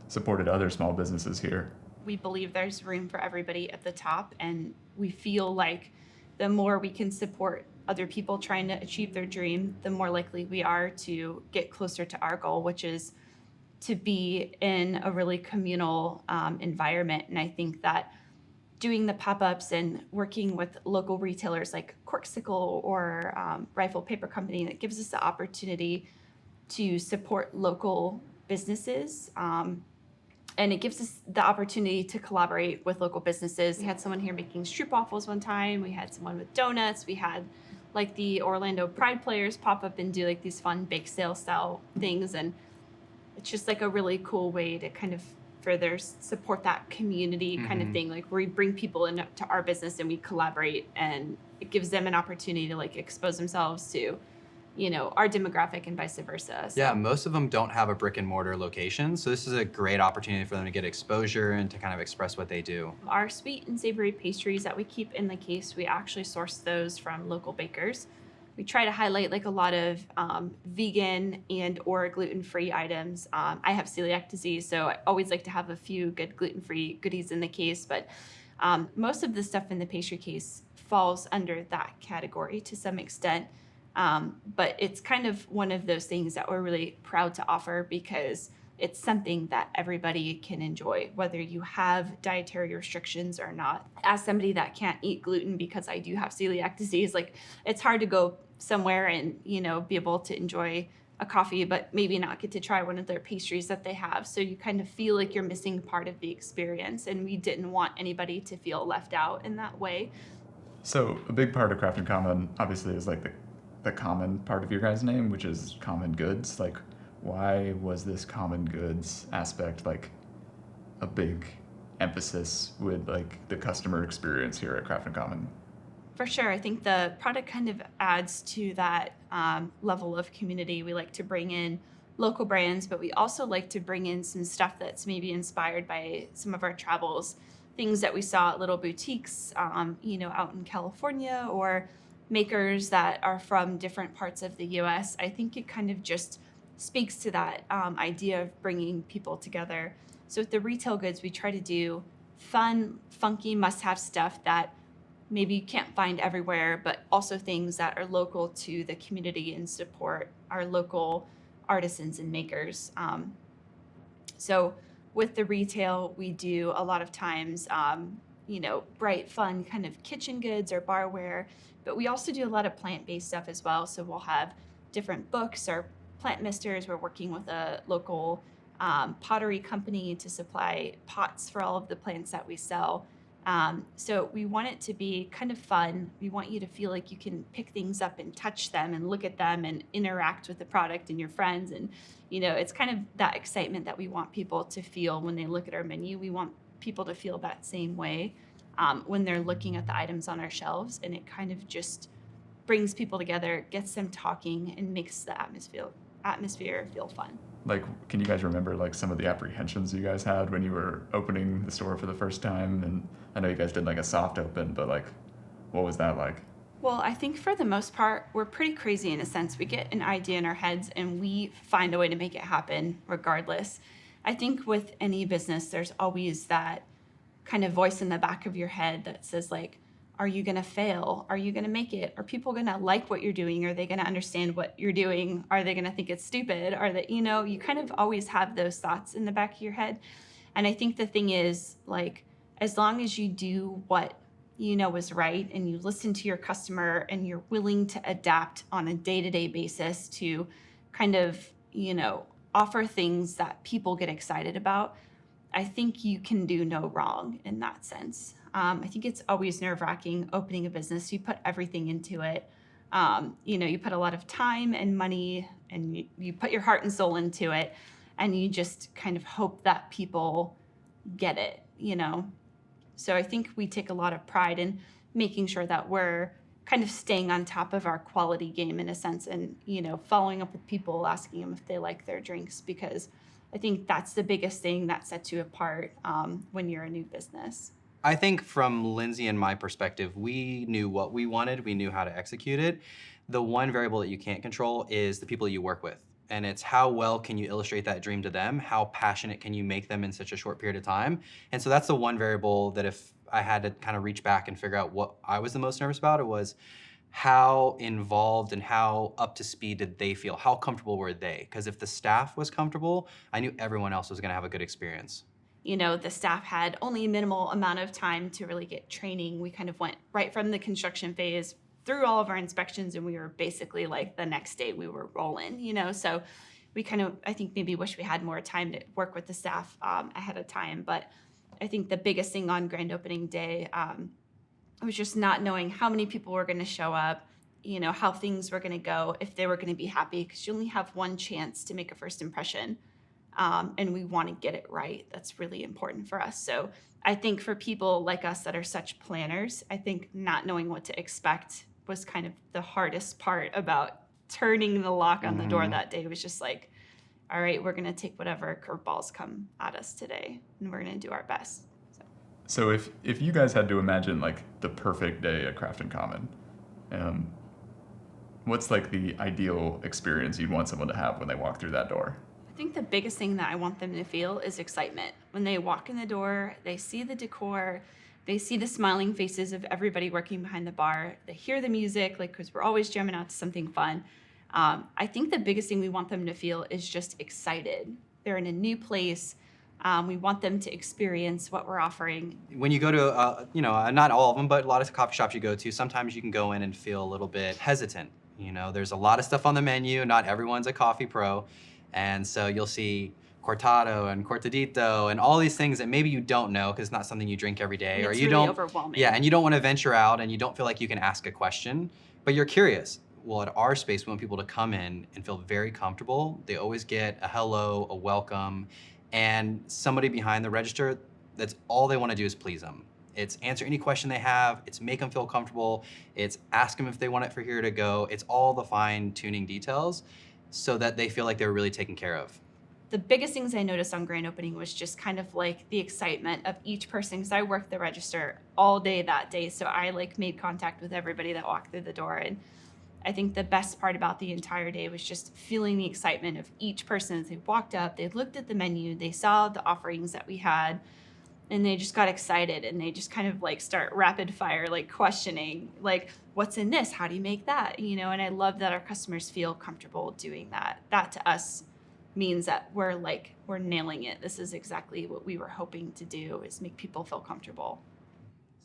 supported other small businesses here? We believe there's room for everybody at the top, and we feel like the more we can support other people trying to achieve their dream, the more likely we are to get closer to our goal, which is to be in a really communal environment. And I think that doing the pop-ups and working with local retailers like Corksicle or Rifle Paper Company, that gives us the opportunity to support local businesses. And it gives us the opportunity to collaborate with local businesses. We had someone here making stroopwafels one time. We had someone with donuts. We had like the Orlando Pride players pop up and do like these fun bake sale style things. And it's just like a really cool way to kind of further support that community kind of thing. Like where we bring people into our business and we collaborate, and it gives them an opportunity to like expose themselves to, our demographic and vice versa. So. Yeah, most of them don't have a brick and mortar location. So this is a great opportunity for them to get exposure and to kind of express what they do. Our sweet and savory pastries that we keep in the case, we actually source those from local bakers. We try to highlight like a lot of vegan and or gluten-free items. I have celiac disease, so I always like to have a few good gluten-free goodies in the case, but most of the stuff in the pastry case falls under that category to some extent. But it's kind of one of those things that we're really proud to offer because it's something that everybody can enjoy, whether you have dietary restrictions or not. As somebody that can't eat gluten because I do have celiac disease, like it's hard to go somewhere and, be able to enjoy a coffee, but maybe not get to try one of their pastries that they have. So you kind of feel like you're missing part of the experience, and we didn't want anybody to feel left out in that way. So a big part of Craft and Common obviously is like the common part of your guys' name, which is common goods. Like, why was this common goods aspect like a big emphasis with like the customer experience here at Craft and Common? For sure. I think the product kind of adds to that level of community. We like to bring in local brands, but we also like to bring in some stuff that's maybe inspired by some of our travels, things that we saw at little boutiques, out in California, or makers that are from different parts of the U.S. I think it kind of just speaks to that idea of bringing people together. So with the retail goods, we try to do fun, funky, must-have stuff that maybe you can't find everywhere, but also things that are local to the community and support our local artisans and makers. So with the retail, we do a lot of times, bright, fun kind of kitchen goods or barware, but we also do a lot of plant-based stuff as well. So we'll have different books or plant misters. We're working with a local pottery company to supply pots for all of the plants that we sell. So we want it to be kind of fun. We want you to feel like you can pick things up and touch them and look at them and interact with the product and your friends. And, it's kind of that excitement that we want people to feel when they look at our menu. We want people to feel that same way when they're looking at the items on our shelves. And it kind of just brings people together, gets them talking, and makes the atmosphere feel fun. Like, can you guys remember like some of the apprehensions you guys had when you were opening the store for the first time? And I know you guys did like a soft open, but like, what was that like? Well, I think for the most part, we're pretty crazy in a sense. We get an idea in our heads and we find a way to make it happen regardless. I think with any business, there's always that kind of voice in the back of your head that says like, are you going to fail? Are you going to make it? Are people going to like what you're doing? Are they going to understand what you're doing? Are they going to think it's stupid? Are they, you kind of always have those thoughts in the back of your head. And I think the thing is, like, as long as you do what is right, and you listen to your customer and you're willing to adapt on a day-to-day basis to kind of, offer things that people get excited about, I think you can do no wrong in that sense. I think it's always nerve-wracking opening a business. You put everything into it. You put a lot of time and money, and you put your heart and soul into it, and you just kind of hope that people get it, So I think we take a lot of pride in making sure that we're kind of staying on top of our quality game in a sense, and, following up with people, asking them if they like their drinks, because I think that's the biggest thing that sets you apart when you're a new business. I think from Lindsay and my perspective, we knew what we wanted. We knew how to execute it. The one variable that you can't control is the people you work with. And it's how well can you illustrate that dream to them? How passionate can you make them in such a short period of time? And so that's the one variable that if I had to kind of reach back and figure out what I was the most nervous about, it was how involved and how up to speed did they feel? How comfortable were they? Because if the staff was comfortable, I knew everyone else was going to have a good experience. The staff had only a minimal amount of time to really get training. We kind of went right from the construction phase through all of our inspections, and we were basically like the next day we were rolling, so we kind of, I think, maybe wish we had more time to work with the staff ahead of time. But I think the biggest thing on grand opening day was just not knowing how many people were going to show up, how things were going to go, if they were going to be happy, because you only have one chance to make a first impression. And we want to get it right. That's really important for us. So I think for people like us that are such planners, I think not knowing what to expect was kind of the hardest part about turning the lock on the door that day. It was just like, all right, we're going to take whatever curveballs come at us today, and we're going to do our best. So if you guys had to imagine like the perfect day at Craft and Common, what's like the ideal experience you'd want someone to have when they walk through that door? I think the biggest thing that I want them to feel is excitement. When they walk in the door, they see the decor, they see the smiling faces of everybody working behind the bar, they hear the music, because we're always jamming out to something fun. I think the biggest thing we want them to feel is just excited. They're in a new place. We want them to experience what we're offering. When you go to, not all of them, but a lot of coffee shops you go to, sometimes you can go in and feel a little bit hesitant. There's a lot of stuff on the menu. Not everyone's a coffee pro. And so you'll see cortado and cortadito and all these things that maybe you don't know because it's not something you drink every day, or you really don't. Overwhelming. Yeah, and you don't want to venture out, and you don't feel like you can ask a question, but you're curious. Well, at our space, we want people to come in and feel very comfortable. They always get a hello, a welcome, and somebody behind the register. That's all they want to do is please them. It's answer any question they have. It's make them feel comfortable. It's ask them if they want it for here to go. It's all the fine tuning details, so that they feel like they're really taken care of. The biggest things I noticed on grand opening was just kind of like the excitement of each person, because I worked the register all day that day. So I made contact with everybody that walked through the door. And I think the best part about the entire day was just feeling the excitement of each person as they walked up, they looked at the menu, they saw the offerings that we had, and they just got excited, and they just kind of start rapid fire, questioning, what's in this? How do you make that? And I love that our customers feel comfortable doing that. That to us means that we're nailing it. This is exactly what we were hoping to do, is make people feel comfortable.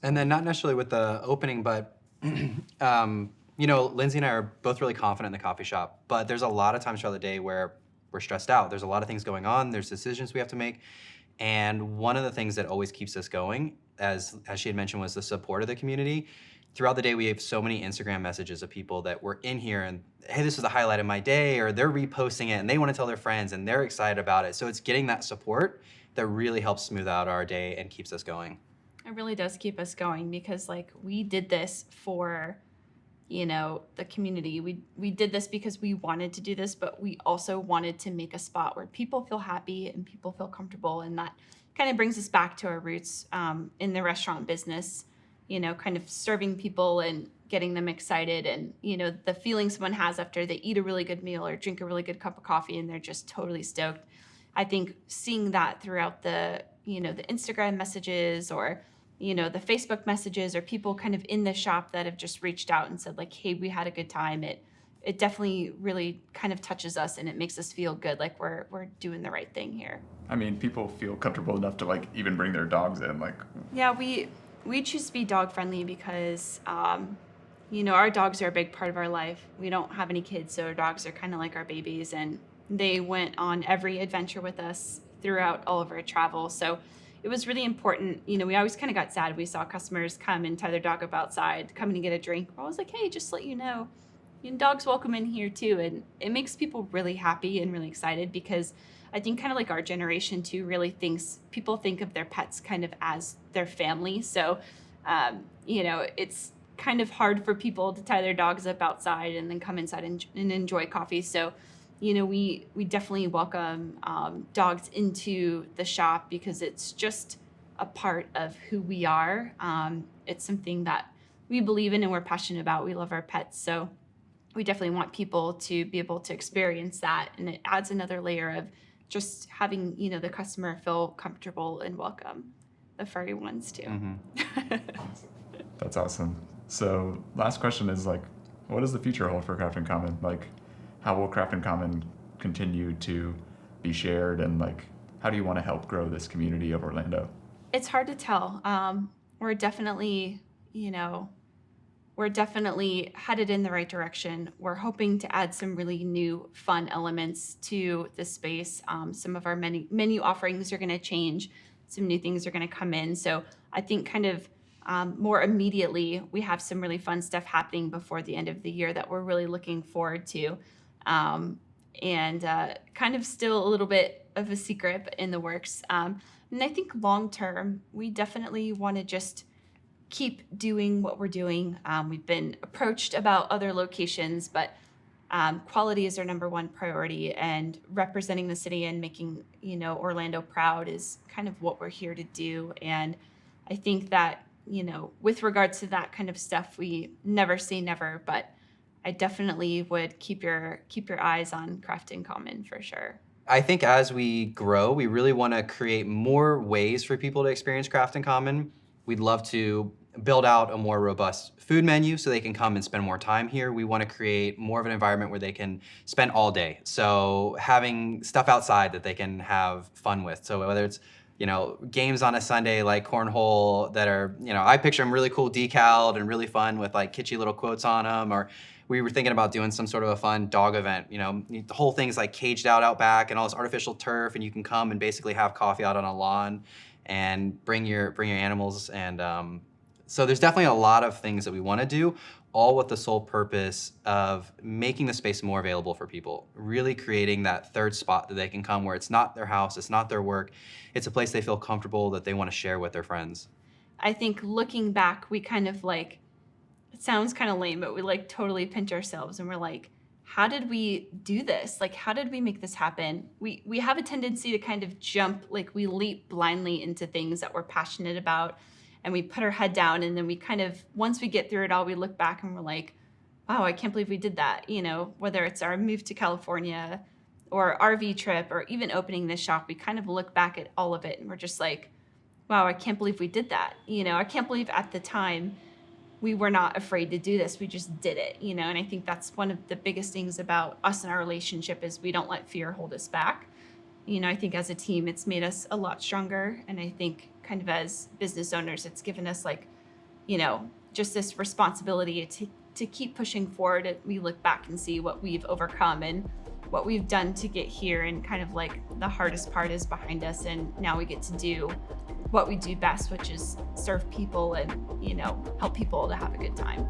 And then not necessarily with the opening, but Lindsay and I are both really confident in the coffee shop, but there's a lot of times throughout the day where we're stressed out. There's a lot of things going on. There's decisions we have to make. And one of the things that always keeps us going, as she had mentioned, was the support of the community. Throughout the day, we have so many Instagram messages of people that were in here and, hey, this is the highlight of my day, or they're reposting it and they want to tell their friends and they're excited about it. So it's getting that support that really helps smooth out our day and keeps us going. It really does keep us going, because we did this for the community. We did this because we wanted to do this, but we also wanted to make a spot where people feel happy and people feel comfortable. And that kind of brings us back to our roots in the restaurant business, kind of serving people and getting them excited, and, the feeling someone has after they eat a really good meal or drink a really good cup of coffee and they're just totally stoked. I think seeing that throughout the Instagram messages, or the Facebook messages, or people kind of in the shop that have just reached out and said hey, we had a good time. It definitely really kind of touches us, and it makes us feel good, we're doing the right thing here. I mean, people feel comfortable enough to even bring their dogs in. Yeah, we We choose to be dog friendly because, our dogs are a big part of our life. We don't have any kids, so our dogs are kind of like our babies, and they went on every adventure with us throughout all of our travel. So it was really important. We always kind of got sad. We saw customers come and tie their dog up outside, come in and get a drink. I was like, hey, just to let you know, dogs welcome in here too. And it makes people really happy and really excited because I think kind of like our generation too really people think of their pets kind of as their family. So, it's kind of hard for people to tie their dogs up outside and then come inside and enjoy coffee. So, we definitely welcome dogs into the shop because it's just a part of who we are. It's something that we believe in and we're passionate about. We love our pets. So we definitely want people to be able to experience that. And it adds another layer of just having, the customer feel comfortable and welcome, the furry ones too. Mm-hmm. That's awesome. So last question is what does the future hold for Craft in Common? How will Craft in Common continue to be shared, and how do you want to help grow this community of Orlando? It's hard to tell. We're definitely headed in the right direction. We're hoping to add some really new fun elements to the space. Some of our menu offerings are going to change. Some new things are going to come in. So I think kind of more immediately, we have some really fun stuff happening before the end of the year that we're really looking forward to. And kind of still a little bit of a secret in the works. And I think long term, we definitely want to just keep doing what we're doing. We've been approached about other locations, but quality is our number one priority, and representing the city and making, Orlando proud is kind of what we're here to do. And I think that, with regards to that kind of stuff, we never say never, but I definitely would keep your eyes on Craft in Common for sure. I think as we grow, we really want to create more ways for people to experience Craft in Common. We'd love to build out a more robust food menu so they can come and spend more time here. We want to create more of an environment where they can spend all day. So having stuff outside that they can have fun with. So whether it's, games on a Sunday like cornhole that are, I picture them really cool decaled and really fun with kitschy little quotes on them, or we were thinking about doing some sort of a fun dog event. The whole thing's caged out back and all this artificial turf, and you can come and basically have coffee out on a lawn and bring your animals. And so there's definitely a lot of things that we want to do, all with the sole purpose of making the space more available for people, really creating that third spot that they can come where it's not their house, it's not their work, it's a place they feel comfortable that they want to share with their friends. I think looking back, we kind of it sounds kind of lame, but we totally pinch ourselves and we're how did we do this? How did we make this happen? We have a tendency to kind of jump, we leap blindly into things that we're passionate about, and we put our head down, and then we kind of, once we get through it all, we look back and we're wow, I can't believe we did that. Whether it's our move to California or RV trip or even opening this shop, we kind of look back at all of it and we're just wow, I can't believe we did that. I can't believe at the time we were not afraid to do this. We just did it, and I think that's one of the biggest things about us and our relationship is we don't let fear hold us back. I think as a team, it's made us a lot stronger. And I think kind of as business owners, it's given us just this responsibility to keep pushing forward. We look back and see what we've overcome and what we've done to get here. And kind of the hardest part is behind us. And now we get to do what we do best, which is serve people and, help people to have a good time.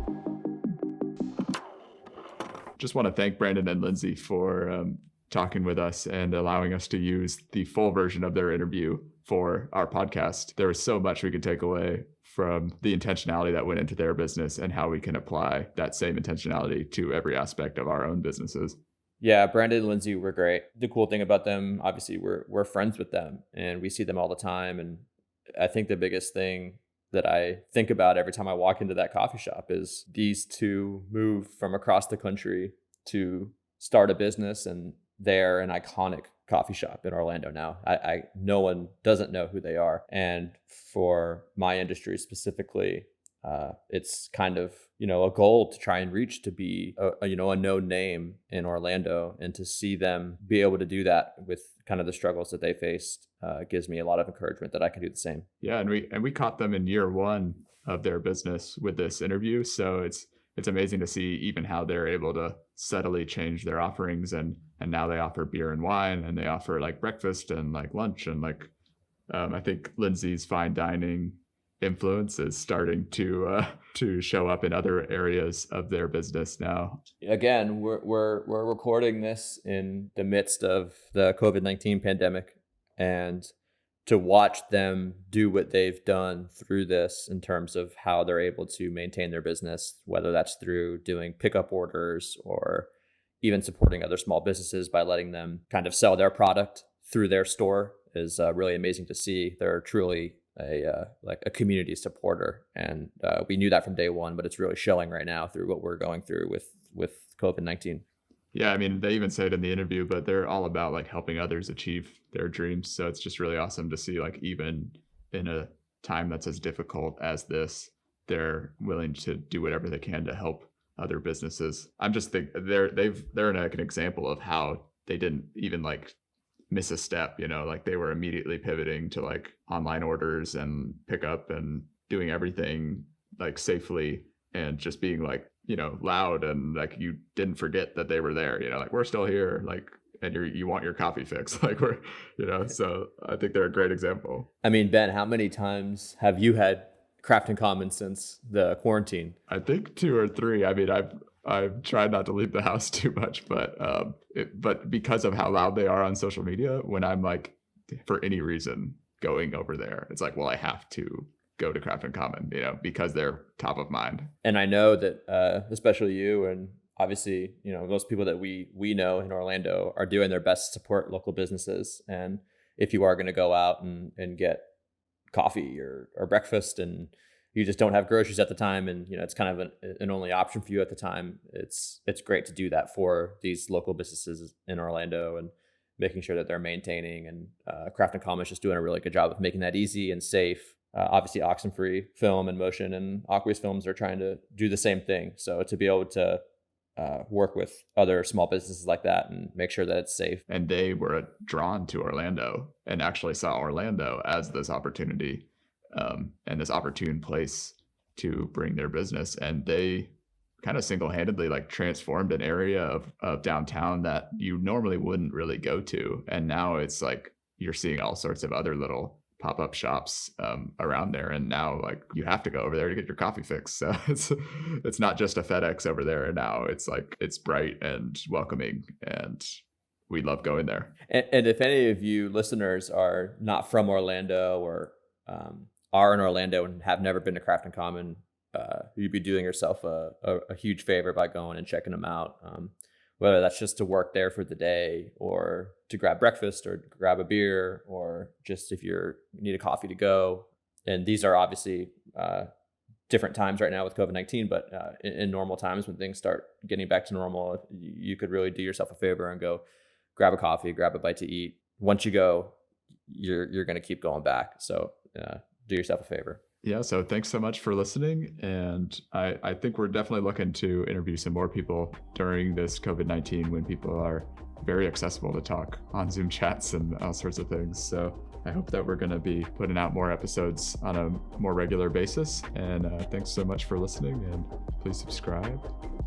Just want to thank Brandon and Lindsay for talking with us and allowing us to use the full version of their interview for our podcast. There was so much we could take away from the intentionality that went into their business and how we can apply that same intentionality to every aspect of our own businesses. Yeah, Brandon and Lindsay were great. The cool thing about them, obviously, we're friends with them and we see them all the time. And I think the biggest thing that I think about every time I walk into that coffee shop is these two moved from across the country to start a business, and they're an iconic coffee shop in Orlando now. No one doesn't know who they are. And for my industry specifically, it's kind of, a goal to try and reach to be a known name in Orlando, and to see them be able to do that with kind of the struggles that they faced gives me a lot of encouragement that I can do the same. Yeah, and we caught them in year one of their business with this interview, so it's amazing to see even how they're able to subtly change their offerings, and now they offer beer and wine, and they offer like breakfast and like lunch, and like I think Lindsay's fine dining influence is starting to show up in other areas of their business now. Again, we're recording this in the midst of the COVID-19 pandemic, and to watch them do what they've done through this in terms of how they're able to maintain their business, whether that's through doing pickup orders or even supporting other small businesses by letting them kind of sell their product through their store, is really amazing to see. They're truly a community supporter, and we knew that from day one, but it's really showing right now through what we're going through with COVID-19. Yeah, I mean, they even say it in the interview, but they're all about like helping others achieve their dreams. So it's just really awesome to see, like, even in a time that's as difficult as this, they're willing to do whatever they can to help other businesses. I'm just think they're like an example of how they didn't even like miss a step, like they were immediately pivoting to like online orders and pickup and doing everything like safely, and just being like, loud, and like you didn't forget that they were there, like we're still here, like, and you want your coffee fix, like we're, so I think they're a great example. I mean, Ben, how many times have you had Craft in Common since the quarantine? I think 2 or 3. I mean, I've tried not to leave the house too much, but because of how loud they are on social media, when I'm like, for any reason going over there, it's like, well, I have to go to Craft in Common, because they're top of mind. And I know that especially you, and obviously, most people that we know in Orlando are doing their best to support local businesses. And if you are going to go out and get coffee or breakfast, and you just don't have groceries at the time, and it's kind of an only option for you at the time, it's great to do that for these local businesses in Orlando, and making sure that they're maintaining. And Craft in Common is just doing a really good job of making that easy and safe. Obviously, Oxenfree Film and Motion and Aqueous Films are trying to do the same thing. So to be able to work with other small businesses like that and make sure that it's safe. And they were drawn to Orlando and actually saw Orlando as this opportunity and this opportune place to bring their business. And they kind of single-handedly like transformed an area of downtown that you normally wouldn't really go to. And now it's like you're seeing all sorts of other little pop-up shops around there, and now like you have to go over there to get your coffee fix. So it's not just a FedEx over there, and now it's like it's bright and welcoming, and we love going there. And if any of you listeners are not from Orlando, or are in Orlando and have never been to Craft in Common, you'd be doing yourself a huge favor by going and checking them out. Whether that's just to work there for the day, or to grab breakfast, or grab a beer, or just if you need a coffee to go. And these are obviously different times right now with COVID-19, but in normal times, when things start getting back to normal, you could really do yourself a favor and go grab a coffee, grab a bite to eat. Once you go, you're going to keep going back. So do yourself a favor. Yeah, so thanks so much for listening. And I think we're definitely looking to interview some more people during this COVID-19, when people are very accessible to talk on Zoom chats and all sorts of things. So I hope that we're going to be putting out more episodes on a more regular basis. And thanks so much for listening, and please subscribe,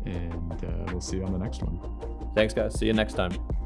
and we'll see you on the next one. Thanks, guys. See you next time.